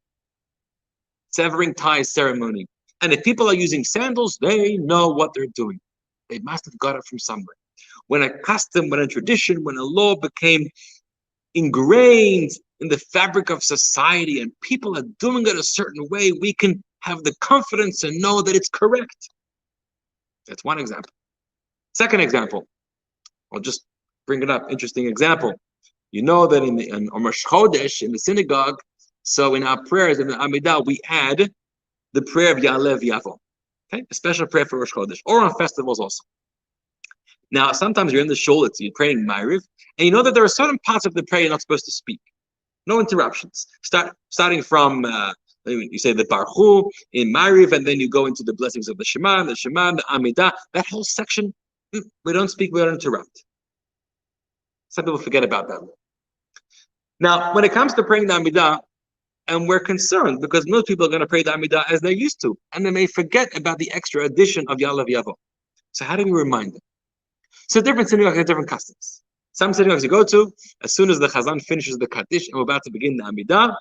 severing ties ceremony. And if people are using sandals, they know what they're doing. They must have got it from somewhere. When a custom, when a tradition, when a law became ingrained in the fabric of society and people are doing it a certain way, we can have the confidence and know that it's correct. That's one example. Second example, I'll just bring it up. Interesting example. You know that in Rosh Chodesh, in the synagogue, So in our prayers in the Amidah, we add the prayer of Ya'aleh V'Yavo. Okay, a special prayer for Rosh Chodesh, or on festivals also. Now, sometimes you're in the shul, you're praying Ma'ariv, and you know that there are certain parts of the prayer you're not supposed to speak. No interruptions. Starting from you say the Baruch Hu in Ma'ariv, and then you go into the blessings of the Shema, the Amidah. That whole section, we don't speak, we don't interrupt. Some people forget about that. Now, when it comes to praying the Amidah, and we're concerned because most people are going to pray the Amidah as they're used to, and they may forget about the extra addition of Ya'aleh V'Yavo. So how do we remind them? So different synagogues have different customs. Some synagogues you go to, as soon as the Chazan finishes the Kaddish and we're about to begin the Amidah,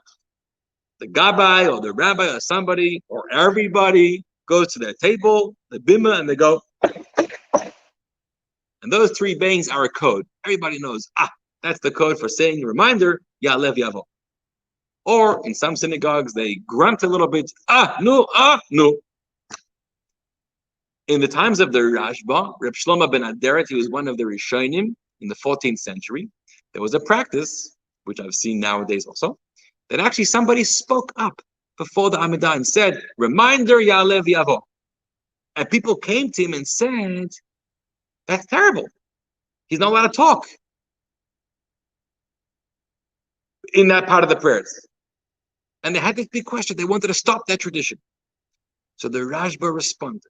the Gabbai or the Rabbi or somebody or everybody goes to their table, the Bima, and they go. And those three bangs are a code. Everybody knows, that's the code for saying a reminder, Ya'aleh V'Yavo. Or in some synagogues, they grunt a little bit, no. In the times of the Rashba, Reb Shlomo ben Aderet, he was one of the Rishonim in the 14th century. There was a practice, which I've seen nowadays also, that actually somebody spoke up before the Amidah and said, reminder Ya'aleh V'Yavo. And people came to him and said, that's terrible. He's not allowed to talk in that part of the prayers. And they had this big question. They wanted to stop that tradition. So the Rashba responded,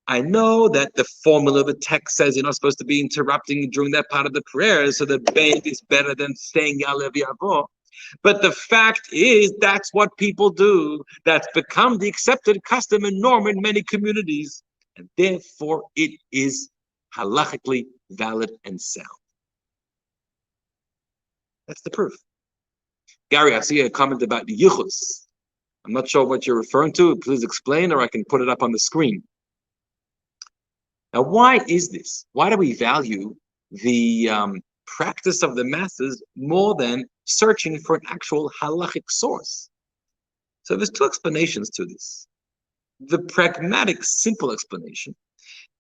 I know that the formula of the text says you're not supposed to be interrupting during that part of the prayer, so the bang is better than saying Ya'aleh V'Yavo. But the fact is, that's what people do. That's become the accepted custom and norm in many communities. And therefore, it is halachically valid and sound. That's the proof. Gary, I see a comment about the yichus. I'm not sure what you're referring to. Please explain, or I can put it up on the screen. Now, why is this? Why do we value the practice of the masses more than searching for an actual halachic source? So there's two explanations to this. The pragmatic, simple explanation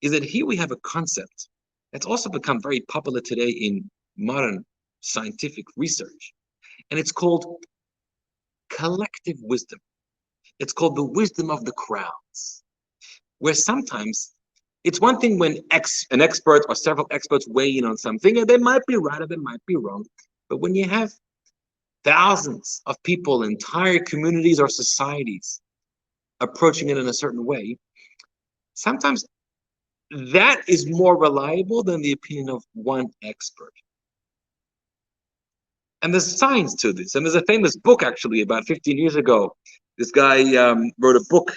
is that here we have a concept that's also become very popular today in modern scientific research, and it's called collective wisdom. It's called the wisdom of the crowds, where sometimes it's one thing when an expert or several experts weigh in on something, and they might be right or they might be wrong. But when you have thousands of people, entire communities or societies approaching it in a certain way, sometimes that is more reliable than the opinion of one expert. And there's science to this. And there's a famous book, actually, about 15 years ago. This guy wrote a book.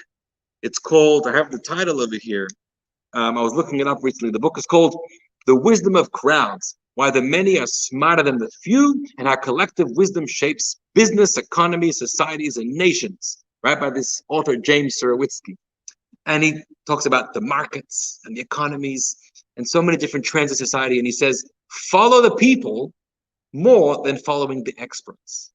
It's called, I have the title of it here. I was looking it up recently. The book is called The Wisdom of Crowds, Why the Many Are Smarter Than the Few, and How Collective Wisdom Shapes Business, Economies, Societies, and Nations, right, by this author, James Surowitzki. And he talks about the markets and the economies and so many different trends in society. And he says, follow the people more than following the experts.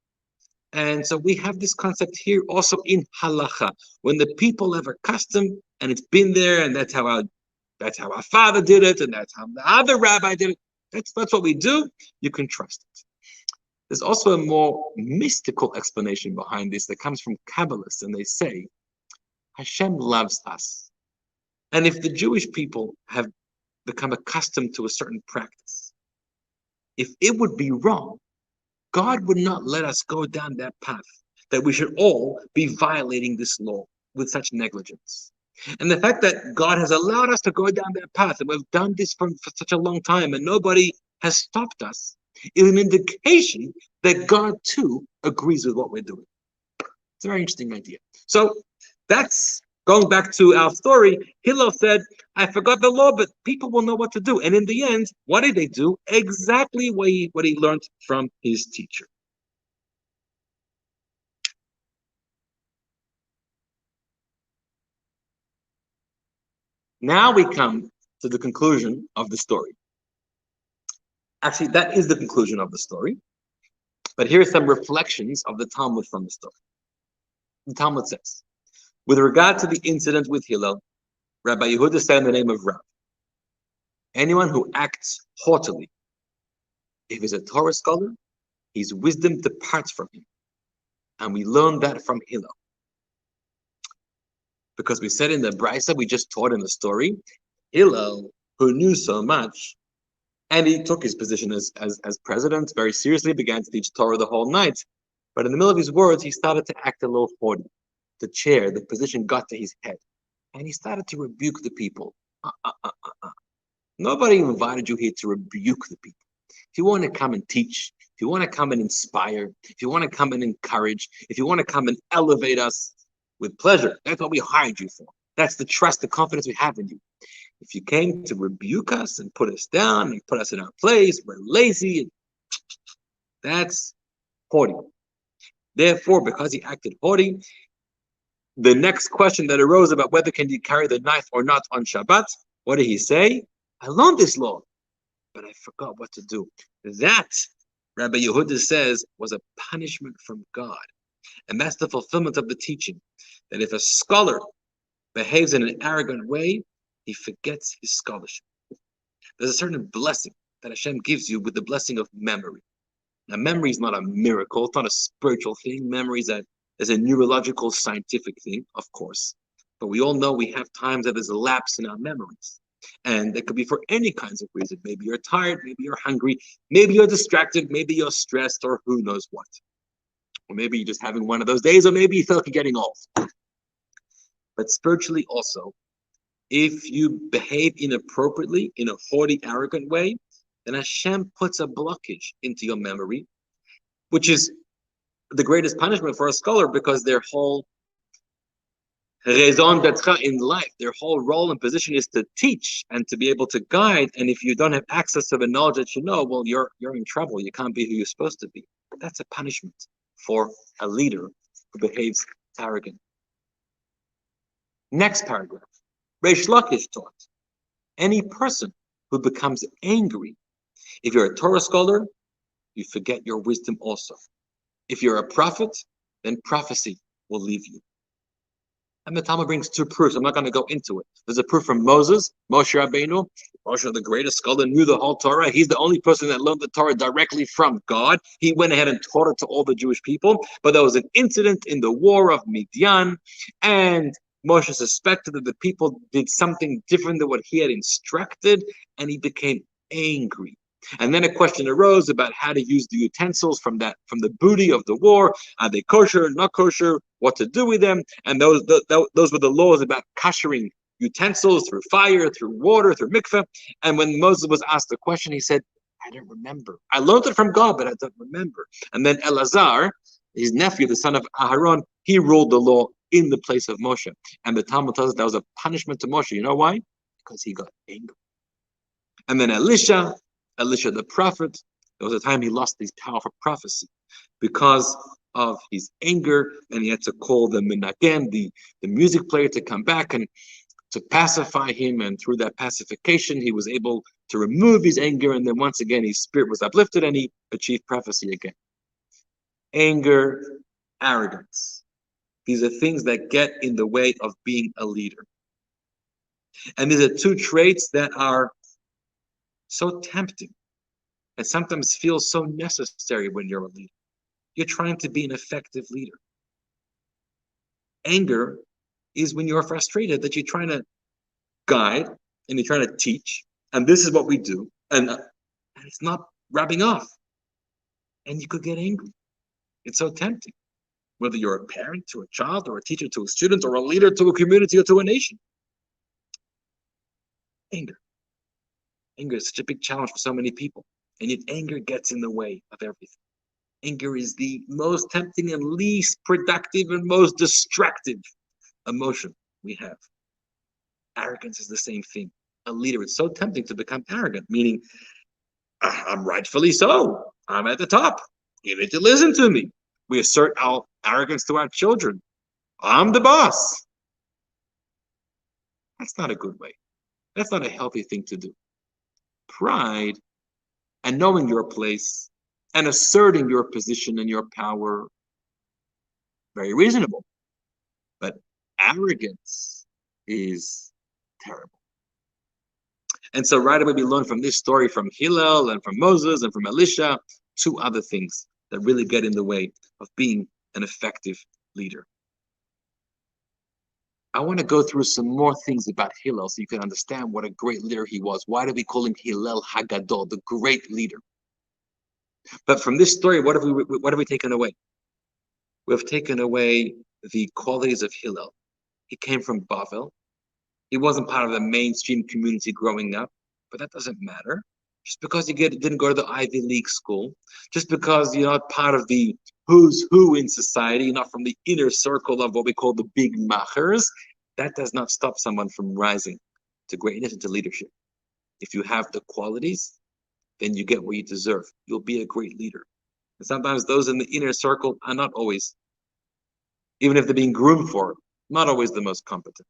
And so we have this concept here also in halacha. When the people have a custom and it's been there, and that's how our father did it, and that's how the other rabbi did it. That's what we do. You can trust it. There's also a more mystical explanation behind this that comes from Kabbalists, and they say, Hashem loves us. And if the Jewish people have become accustomed to a certain practice, if it would be wrong, God would not let us go down that path, that we should all be violating this law with such negligence. And the fact that God has allowed us to go down that path, and we've done this for such a long time, and nobody has stopped us, is an indication that God too agrees with what we're doing. It's a very interesting idea. So that's going back to our story. Hillel said, I forgot the law, but people will know what to do. And in the end, what did they do? Exactly what he learned from his teacher. Now we come to the conclusion of the story. Actually, that is the conclusion of the story. But here are some reflections of the Talmud from the story. The Talmud says, with regard to the incident with Hillel, Rabbi Yehuda said in the name of Rav, anyone who acts haughtily, if he's a Torah scholar, his wisdom departs from him. And we learned that from Hillel. Because we said in the Brisa we just taught in the story, Hillel, who knew so much, and he took his position as president very seriously, began to teach Torah the whole night. But in the middle of his words, he started to act a little haughty. The chair, the position got to his head. And he started to rebuke the people. Nobody invited you here to rebuke the people. If you want to come and teach, if you want to come and inspire, if you want to come and encourage, if you want to come and elevate us, with pleasure. That's what we hired you for. That's the trust, the confidence we have in you. If you came to rebuke us and put us down and put us in our place, we're lazy. That's haughty. Therefore, because he acted haughty, the next question that arose about whether can you carry the knife or not on Shabbat, what did he say? I learned this law, but I forgot what to do. That, Rabbi Yehuda says, was a punishment from God. And that's the fulfillment of the teaching, that if a scholar behaves in an arrogant way, he forgets his scholarship. There's a certain blessing that Hashem gives you with the blessing of memory. Now, memory is not a miracle. It's not a spiritual thing. Memory is a neurological, scientific thing, of course. But we all know we have times that there's a lapse in our memories. And it could be for any kinds of reason. Maybe you're tired, maybe you're hungry, maybe you're distracted, maybe you're stressed, or who knows what. Or maybe you're just having one of those days, or maybe you feel like you're getting old. But spiritually also, if you behave inappropriately, in a haughty, arrogant way, then Hashem puts a blockage into your memory, which is the greatest punishment for a scholar, because their whole raison d'être in life, their whole role and position is to teach and to be able to guide. And if you don't have access to the knowledge that you know, well, you're in trouble. You can't be who you're supposed to be. That's a punishment for a leader who behaves arrogant. Next paragraph. Reish Lakish taught, any person who becomes angry, if you're a Torah scholar, you forget your wisdom also. If you're a prophet, then prophecy will leave you. And the Talmud brings two proofs. I'm not going to go into it. There's a proof from Moses, Moshe Rabbeinu. Moshe, the greatest scholar, knew the whole Torah. He's the only person that learned the Torah directly from God. He went ahead and taught it to all the Jewish people. But there was an incident in the war of Midian, and Moshe suspected that the people did something different than what he had instructed, and he became angry. And then a question arose about how to use the utensils from the booty of the war. Are they kosher, not kosher? What to do with them? And those were the laws about koshering utensils through fire, through water, through mikveh. And when Moses was asked the question, he said, I don't remember. I learned it from God, but I don't remember. And then Elazar, his nephew, the son of Aharon, he ruled the law in the place of Moshe. And the Talmud tells us that was a punishment to Moshe. You know why? Because he got angry. And then Elisha the prophet, there was a time he lost his power for prophecy because of his anger, and he had to call the menagem, the music player, to come back and to pacify him. And through that pacification, he was able to remove his anger, and then once again his spirit was uplifted and he achieved prophecy again. Anger, arrogance. These are things that get in the way of being a leader. And these are two traits that are so tempting and sometimes feel so necessary when you're a leader. You're trying to be an effective leader. Anger is when you're frustrated that you're trying to guide and you're trying to teach, and this is what we do, and it's not rubbing off, and you could get angry. It's so tempting, whether you're a parent to a child or a teacher to a student or a leader to a community or to a nation. Anger is such a big challenge for so many people, and yet anger gets in the way of everything. Anger is the most tempting and least productive and most destructive emotion we have. Arrogance is the same thing. A leader, it's so tempting to become arrogant, meaning, I'm rightfully so. I'm at the top. You need to listen to me. We assert our arrogance to our children. I'm the boss. That's not a good way. That's not a healthy thing to do. Pride and knowing your place and asserting your position and your power, very reasonable. But arrogance is terrible. And so right away we learn from this story from Hillel and from Moses and from Elisha, two other things that really get in the way of being an effective leader. I want to go through some more things about Hillel so you can understand what a great leader he was. Why do we call him Hillel Hagadol, the great leader? But from this story, what have we taken away? We've taken away the qualities of Hillel. He came from Bavel. He wasn't part of the mainstream community growing up, but that doesn't matter. Just because you didn't go to the Ivy League school, just because you're not part of the who's who in society, not from the inner circle of what we call the big machers, that does not stop someone from rising to greatness and to leadership. If you have the qualities, then you get what you deserve. You'll be a great leader. And sometimes those in the inner circle are not always, even if they're being groomed for it, not always the most competent.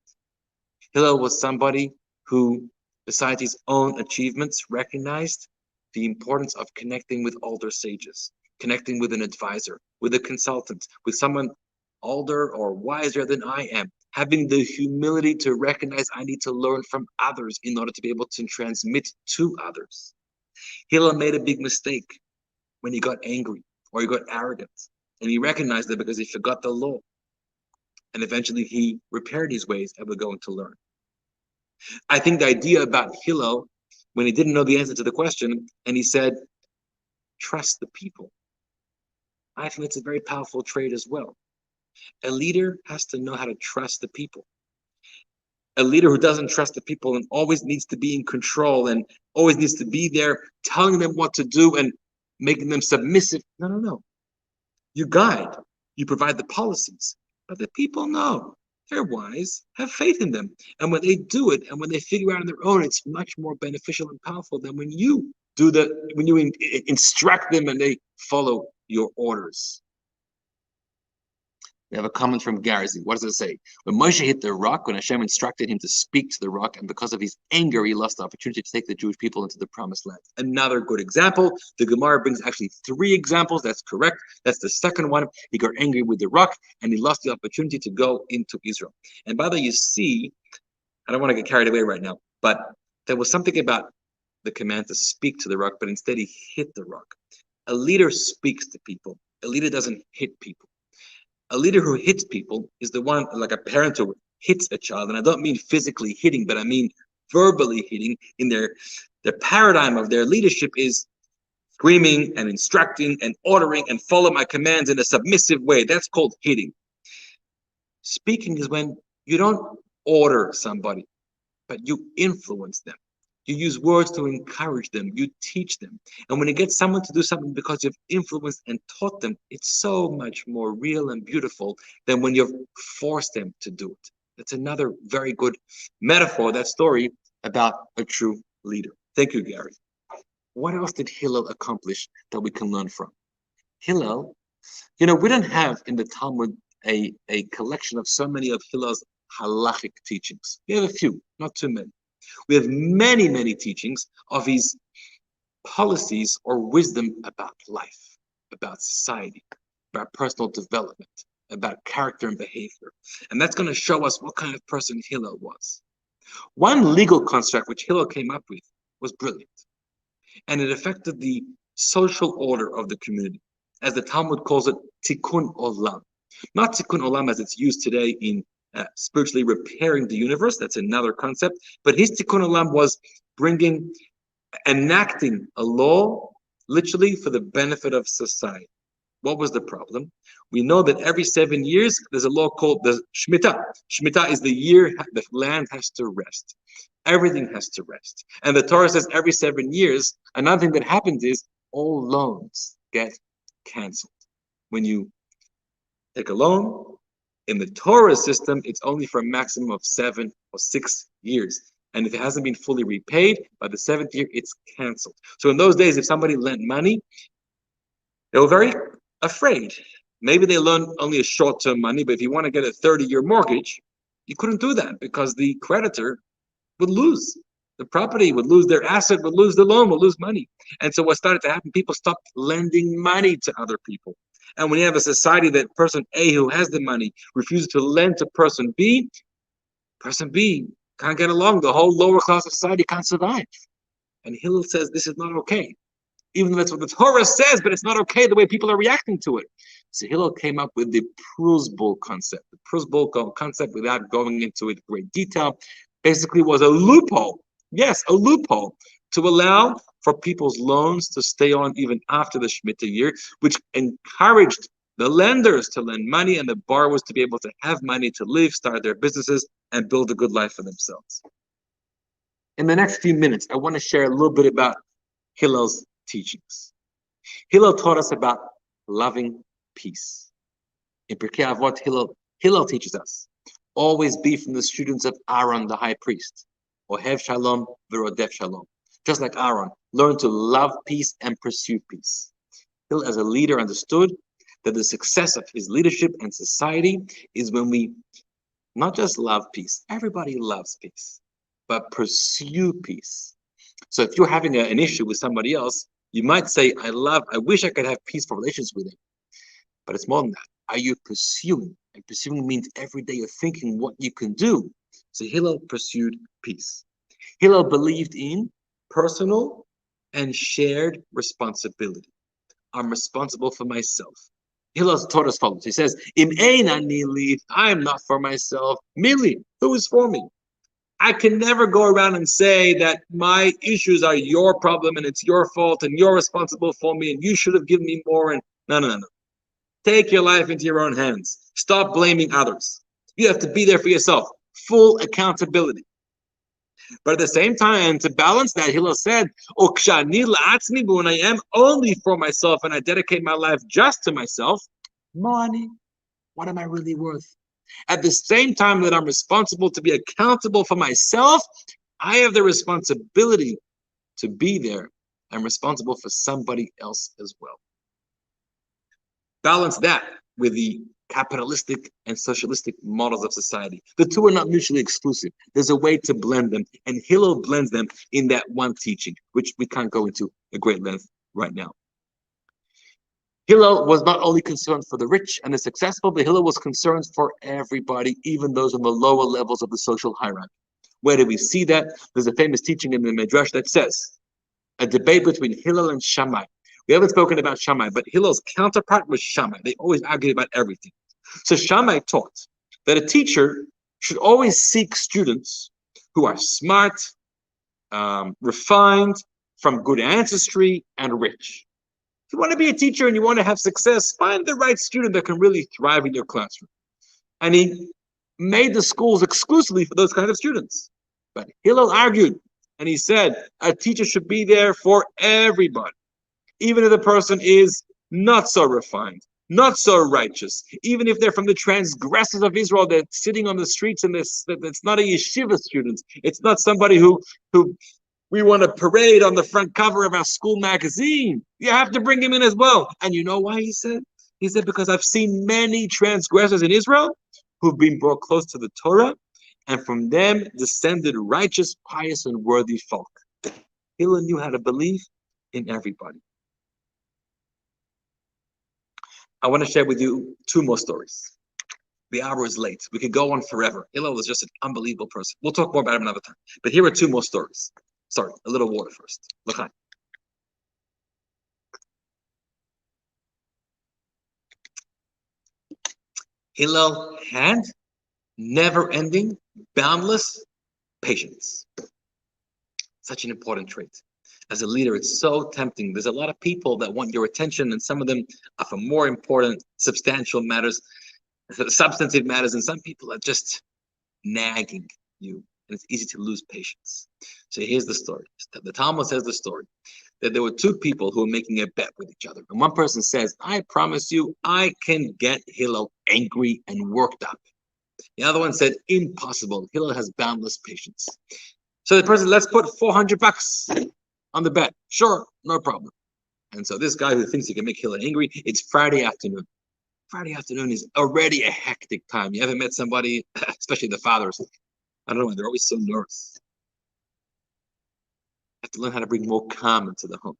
Hillel was somebody who, besides his own achievements, recognized the importance of connecting with older sages, connecting with an advisor, with a consultant, with someone older or wiser than I am, having the humility to recognize I need to learn from others in order to be able to transmit to others. Hillel made a big mistake when he got angry or he got arrogant, and he recognized it because he forgot the law. And eventually he repaired his ways, and we're going to learn. I think the idea about Hillel, when he didn't know the answer to the question, and he said, trust the people. I think it's a very powerful trait as well. A leader has to know how to trust the people. A leader who doesn't trust the people and always needs to be in control and always needs to be there telling them what to do and making them submissive. No. You guide, you provide the policies, but the people know. They're wise, have faith in them. And when they do it and when they figure out on their own, it's much more beneficial and powerful than when you when you instruct them and they follow your orders. We have a comment from Garzi. What does it say? When Moshe hit the rock, when Hashem instructed him to speak to the rock, and because of his anger, he lost the opportunity to take the Jewish people into the promised land. Another good example. The Gemara brings actually 3 examples. That's correct. That's the second one. He got angry with the rock, and he lost the opportunity to go into Israel. And by the way, you see, I don't want to get carried away right now, but there was something about the command to speak to the rock, but instead he hit the rock. A leader speaks to people. A leader doesn't hit people. A leader who hits people is the one, like a parent who hits a child. And I don't mean physically hitting, but I mean verbally hitting. In their paradigm of their leadership is screaming and instructing and ordering and follow my commands in a submissive way. That's called hitting. Speaking is when you don't order somebody, but you influence them. You use words to encourage them. You teach them. And when you get someone to do something because you've influenced and taught them, it's so much more real and beautiful than when you've forced them to do it. That's another very good metaphor, that story about a true leader. Thank you, Gary. What else did Hillel accomplish that we can learn from? Hillel, we don't have in the Talmud a collection of so many of Hillel's halachic teachings. We have a few, not too many. We have many, many teachings of his policies or wisdom about life, about society, about personal development, about character and behavior. And that's going to show us what kind of person Hillel was. One legal construct which Hillel came up with was brilliant. And it affected the social order of the community. As the Talmud calls it, tikkun olam. Not tikkun olam as it's used today in spiritually repairing the universe. That's another concept. But his tikkun olam was enacting a law, literally for the benefit of society. What was the problem? We know that every 7 years, there's a law called the Shemitah. Shemitah is the year the land has to rest. Everything has to rest. And the Torah says every 7 years, another thing that happens is all loans get canceled. When you take a loan, in the Torah system, it's only for a maximum of 7 or 6 years. And if it hasn't been fully repaid, by the 7th year, it's canceled. So in those days, if somebody lent money, they were very afraid. Maybe they loaned only a short-term money, but if you want to get a 30-year mortgage, you couldn't do that because the creditor would lose. The property would lose, their asset would lose, the loan would lose money. And so what started to happen, people stopped lending money to other people. And when you have a society that person A who has the money refuses to lend to person B can't get along. The whole lower class of society can't survive. And Hillel says this is not okay. Even though that's what the Torah says, but it's not okay the way people are reacting to it. So Hillel came up with the Prusbul concept. The Prusbul concept, without going into it in great detail, basically was a loophole. Yes, a loophole to allow for people's loans to stay on even after the Shemitah year, which encouraged the lenders to lend money and the borrowers to be able to have money to live, start their businesses, and build a good life for themselves. In the next few minutes, I want to share a little bit about Hillel's teachings. Hillel taught us about loving peace. In Pirkei Avot, Hillel teaches us, always be from the students of Aaron, the high priest, Ohev Shalom, V'rodef Shalom. Just like Aaron, learn to love peace and pursue peace. Hillel, as a leader, understood that the success of his leadership and society is when we not just love peace, everybody loves peace, but pursue peace. So if you're having an issue with somebody else, you might say, I wish I could have peaceful relations with him. But it's more than that. Are you pursuing? And pursuing means every day you're thinking what you can do. So Hillel pursued peace. Hillel believed in personal and shared responsibility. I'm responsible for myself. Hillel taught us follows. He says, Im ein ani li, I am not for myself. Mili, who is for me? I can never go around and say that my issues are your problem and it's your fault and you're responsible for me and you should have given me more. And no. Take your life into your own hands. Stop blaming others. You have to be there for yourself. Full accountability. But at the same time, to balance that, Hillel said, but when I am only for myself and I dedicate my life just to myself, money, what am I really worth? At the same time that I'm responsible to be accountable for myself, I have the responsibility to be there and responsible for somebody else as well. Balance that with the capitalistic and socialistic models of society. The two are not mutually exclusive. There's a way to blend them, and Hillel blends them in that one teaching, which we can't go into at great length right now. Hillel was not only concerned for the rich and the successful, but Hillel was concerned for everybody, even those on the lower levels of the social hierarchy. Where do we see that? There's a famous teaching in the Midrash that says, a debate between Hillel and Shammai. We haven't spoken about Shammai, but Hillel's counterpart was Shammai. They always argued about everything. So Shammai taught that a teacher should always seek students who are smart, refined, from good ancestry, and rich. If you want to be a teacher and you want to have success, find the right student that can really thrive in your classroom. And he made the schools exclusively for those kind of students. But Hillel argued, and he said, a teacher should be there for everybody. Even if the person is not so refined, not so righteous, even if they're from the transgressors of Israel, they're sitting on the streets and that's not a yeshiva student. It's not somebody who we want to parade on the front cover of our school magazine. You have to bring him in as well. And you know why he said? He said, because I've seen many transgressors in Israel who've been brought close to the Torah, and from them descended righteous, pious, and worthy folk. Hillel knew how to believe in everybody. I want to share with you two more stories. The hour is late. We could go on forever. Hillel was just an unbelievable person. We'll talk more about him another time. But here are two more stories. Sorry, a little water first. L'chaim. Hillel had never-ending, boundless patience. Such an important trait. As a leader, it's so tempting. There's a lot of people that want your attention, and some of them are for more important, substantial matters, substantive matters, and some people are just nagging you, and it's easy to lose patience. So here's the story. The Talmud says the story that there were two people who were making a bet with each other. And one person says, I promise you, I can get Hillel angry and worked up. The other one said, impossible. Hillel has boundless patience. So the person, let's put $400 on the bet. Sure, no problem. And so this guy who thinks he can make Hillel angry, it's Friday afternoon. Friday afternoon is already a hectic time. You ever met somebody, especially the fathers? I don't know, they're always so nervous. You have to learn how to bring more calm into the home.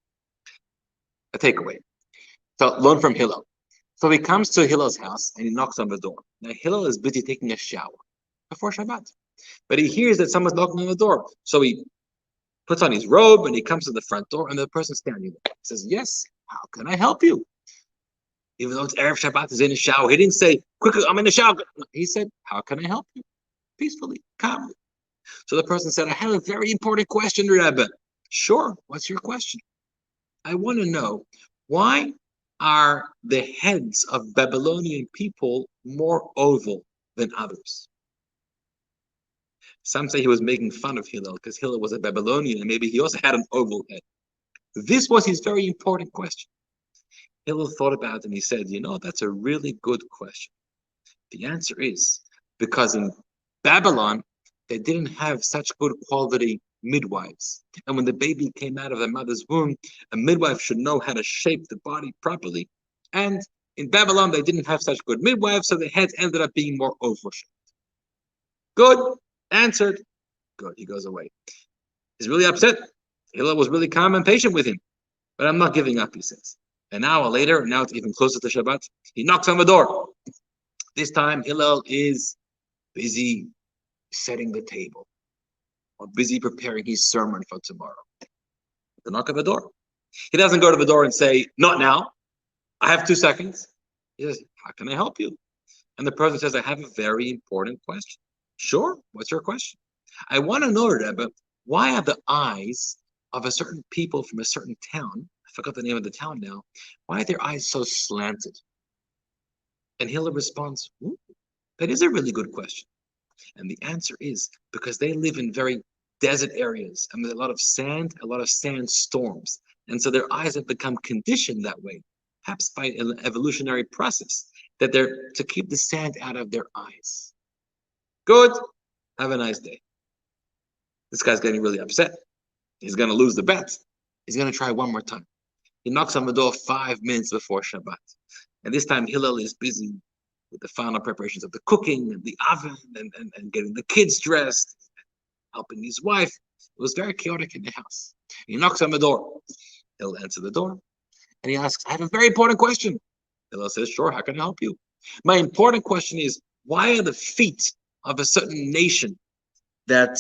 A takeaway. So learn from Hillel. So he comes to Hillel's house and he knocks on the door. Now Hillel is busy taking a shower before Shabbat. But he hears that someone's knocking on the door. So he puts on his robe and he comes to the front door and the person's standing there. He says, yes, how can I help you? Even though it's Erev Shabbat, he's in the shower. He didn't say, quickly, I'm in the shower. He said, how can I help you? Peacefully, calmly. So the person said, I have a very important question, Rebbe. Sure, what's your question? I want to know, why are the heads of Babylonian people more oval than others? Some say he was making fun of Hillel because Hillel was a Babylonian and maybe he also had an oval head. This was his very important question. Hillel thought about it and he said, that's a really good question. The answer is because in Babylon, they didn't have such good quality midwives. And when the baby came out of the mother's womb, a midwife should know how to shape the body properly. And in Babylon, they didn't have such good midwives, so the heads ended up being more oval shaped. Good, answered. Good, he goes away. He's really upset. Hillel was really calm and patient with him. But I'm not giving up, he says. An hour later, now it's even closer to Shabbat, he knocks on the door. This time, Hillel is busy setting the table or busy preparing his sermon for tomorrow. The knock at the door. He doesn't go to the door and say, not now. I have 2 seconds. He says, how can I help you? And the person says, I have a very important question. Sure, what's your question? I want to know, Rebbe, why are the eyes of a certain people from a certain town, I forgot the name of the town now, why are their eyes so slanted? And Hillel responds, that is a really good question. And the answer is because they live in very desert areas and there's a lot of sand storms. And so their eyes have become conditioned that way, perhaps by an evolutionary process, that they're to keep the sand out of their eyes. Good. Have a nice day. This guy's getting really upset. He's going to lose the bet. He's going to try one more time. He knocks on the door 5 minutes before Shabbat. And this time Hillel is busy with the final preparations of the cooking and the oven and getting the kids dressed, helping his wife. It was very chaotic in the house. He knocks on the door. He'll answer the door. And he asks, I have a very important question. Hillel says, sure, how can I help you? My important question is, why are the feet of a certain nation that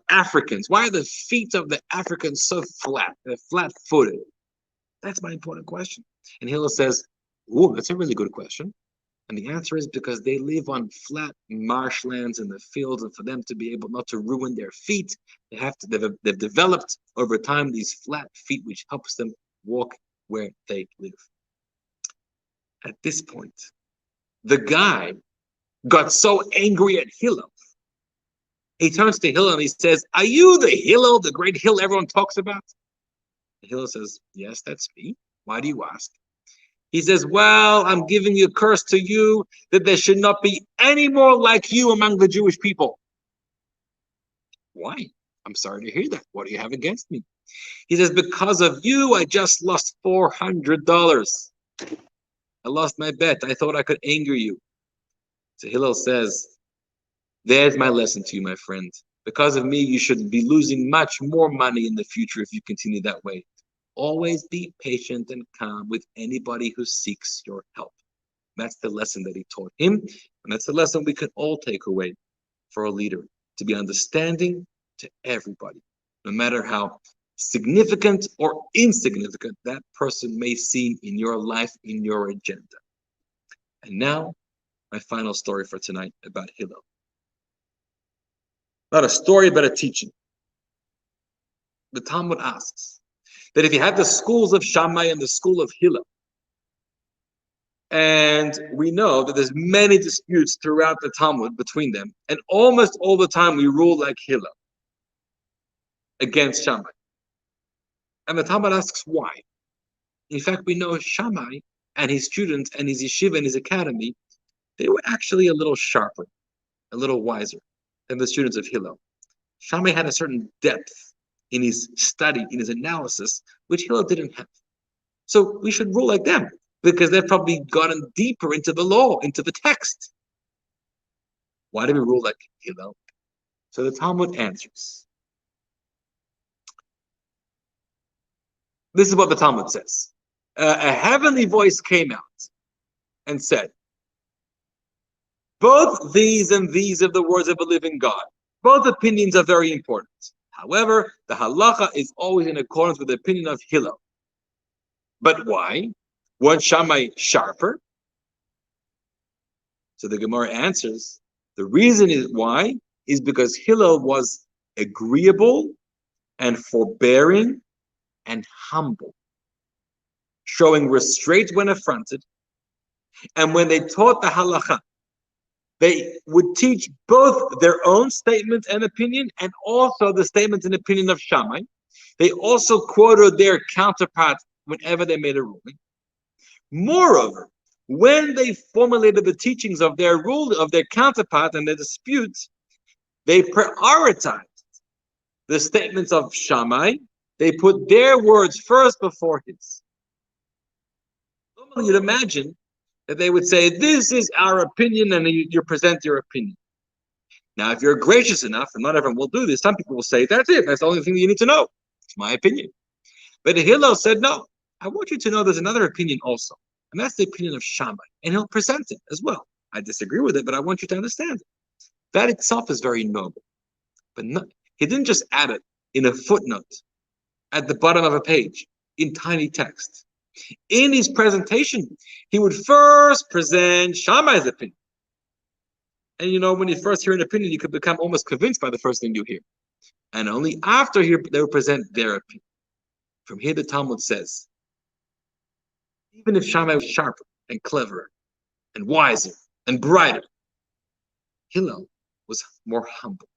Africans, why are the feet of the Africans so flat? They're flat-footed. That's my important question. And Hillel says, that's a really good question. And the answer is because they live on flat marshlands in the fields, and for them to be able not to ruin their feet, they've developed over time these flat feet, which helps them walk where they live. At this point, the guy got so angry at Hillel. He turns to Hillel and he says, are you the Hillel, the great Hillel everyone talks about? Hillel says, yes, that's me. Why do you ask? He says, well, I'm giving you a curse to you that there should not be any more like you among the Jewish people. Why? I'm sorry to hear that. What do you have against me? He says, because of you, I just lost $400. I lost my bet. I thought I could anger you. So Hillel says, there's my lesson to you, my friend. Because of me, you should be losing much more money in the future if you continue that way. Always be patient and calm with anybody who seeks your help. That's the lesson that he taught him. And that's the lesson we can all take away for a leader, to be understanding to everybody, no matter how significant or insignificant that person may seem in your life, in your agenda. And now, my final story for tonight about Hillel. Not a story, but a teaching. The Talmud asks that if you have the schools of Shammai and the school of Hillel, and we know that there's many disputes throughout the Talmud between them, and almost all the time we rule like Hillel against Shammai. And the Talmud asks why. In fact, we know Shammai and his students and his yeshiva and his academy, they were actually a little sharper, a little wiser than the students of Hillel. Shammai had a certain depth in his study, in his analysis, which Hillel didn't have. So we should rule like them, because they've probably gotten deeper into the law, into the text. Why do we rule like Hillel? So the Talmud answers. This is what the Talmud says. A heavenly voice came out and said, both these and these are the words of a living God. Both opinions are very important. However, the halacha is always in accordance with the opinion of Hillel. But why? One Shammai sharper? So the Gemara answers, the reason is why is because Hillel was agreeable and forbearing and humble, showing restraint when affronted. And when they taught the halacha, they would teach both their own statement and opinion and also the statement and opinion of Shammai. They also quoted their counterpart whenever they made a ruling. Moreover, when they formulated the teachings of their rule, of their counterpart and their disputes, they prioritized the statements of Shammai. They put their words first before his. Normally, you'd imagine that they would say, this is our opinion, and you present your opinion. Now, if you're gracious enough, and not everyone will do this, some people will say, that's it, that's the only thing that you need to know. It's my opinion. But Hillel said, no, I want you to know there's another opinion also, and that's the opinion of Shammai, and he'll present it as well. I disagree with it, but I want you to understand it. That itself is very noble. But not, he didn't just add it in a footnote at the bottom of a page in tiny text. In his presentation, he would first present Shammai's opinion. And you know, when you first hear an opinion, you could become almost convinced by the first thing you hear. And only after they would present their opinion. From here, the Talmud says, even if Shammai was sharper and cleverer and wiser and brighter, Hillel was more humble.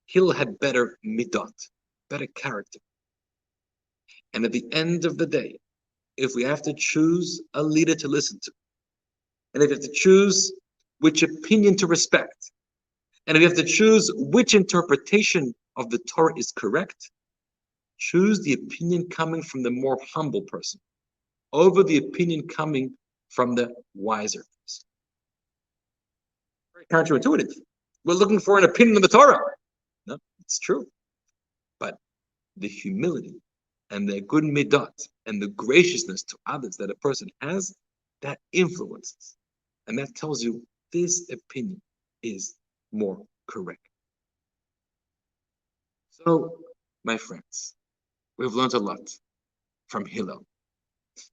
Hillel had better midot, better character. And at the end of the day, if we have to choose a leader to listen to, and if we have to choose which opinion to respect, and if we have to choose which interpretation of the Torah is correct, choose the opinion coming from the more humble person over the opinion coming from the wiser person. Very counterintuitive. We're looking for an opinion of the Torah. No, it's true. But the humility and the good midot and the graciousness to others that a person has, that influences. And that tells you this opinion is more correct. So, my friends, we've learned a lot from Hillel.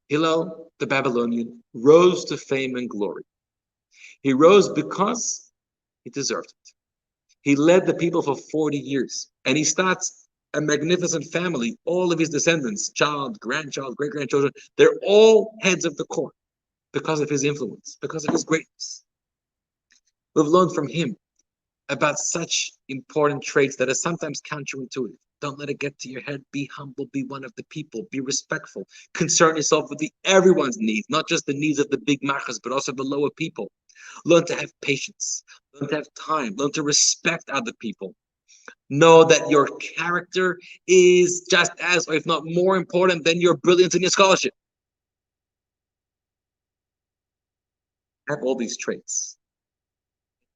Hillel, the Babylonian, rose to fame and glory. He rose because he deserved it. He led the people for 40 years, and he starts a magnificent family. All of his descendants, child, grandchild, great-grandchildren, they're all heads of the court because of his influence, because of his greatness. We've learned from him about such important traits that are sometimes counterintuitive. Don't let it get to your head. Be humble. Be one of the people. Be respectful. Concern yourself with everyone's needs, not just the needs of the big machas, but also the lower people. Learn to have patience. Learn to have time. Learn to respect other people. Know that your character is just as, or if not more important than your brilliance and your scholarship. Have all these traits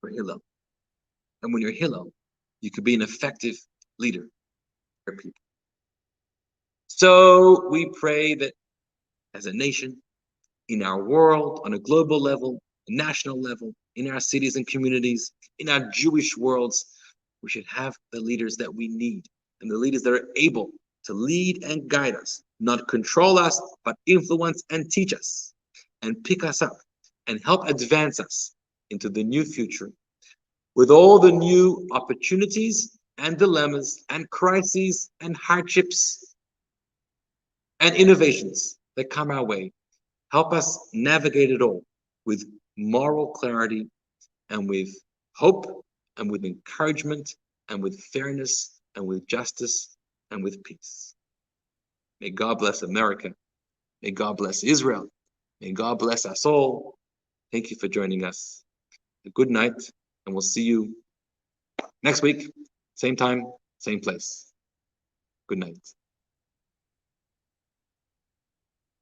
for Hillel. And when you're Hillel, you could be an effective leader for people. So we pray that as a nation, in our world, on a global level, national level, in our cities and communities, in our Jewish worlds, we should have the leaders that we need and the leaders that are able to lead and guide us, not control us, but influence and teach us and pick us up and help advance us into the new future with all the new opportunities and dilemmas and crises and hardships and innovations that come our way. Help us navigate it all with moral clarity and with hope and with encouragement and with fairness and with justice and with peace. May God bless America. May God bless Israel. May God bless us all. Thank you for joining us. A good night, and we'll see you next week, same time, same place. Good night.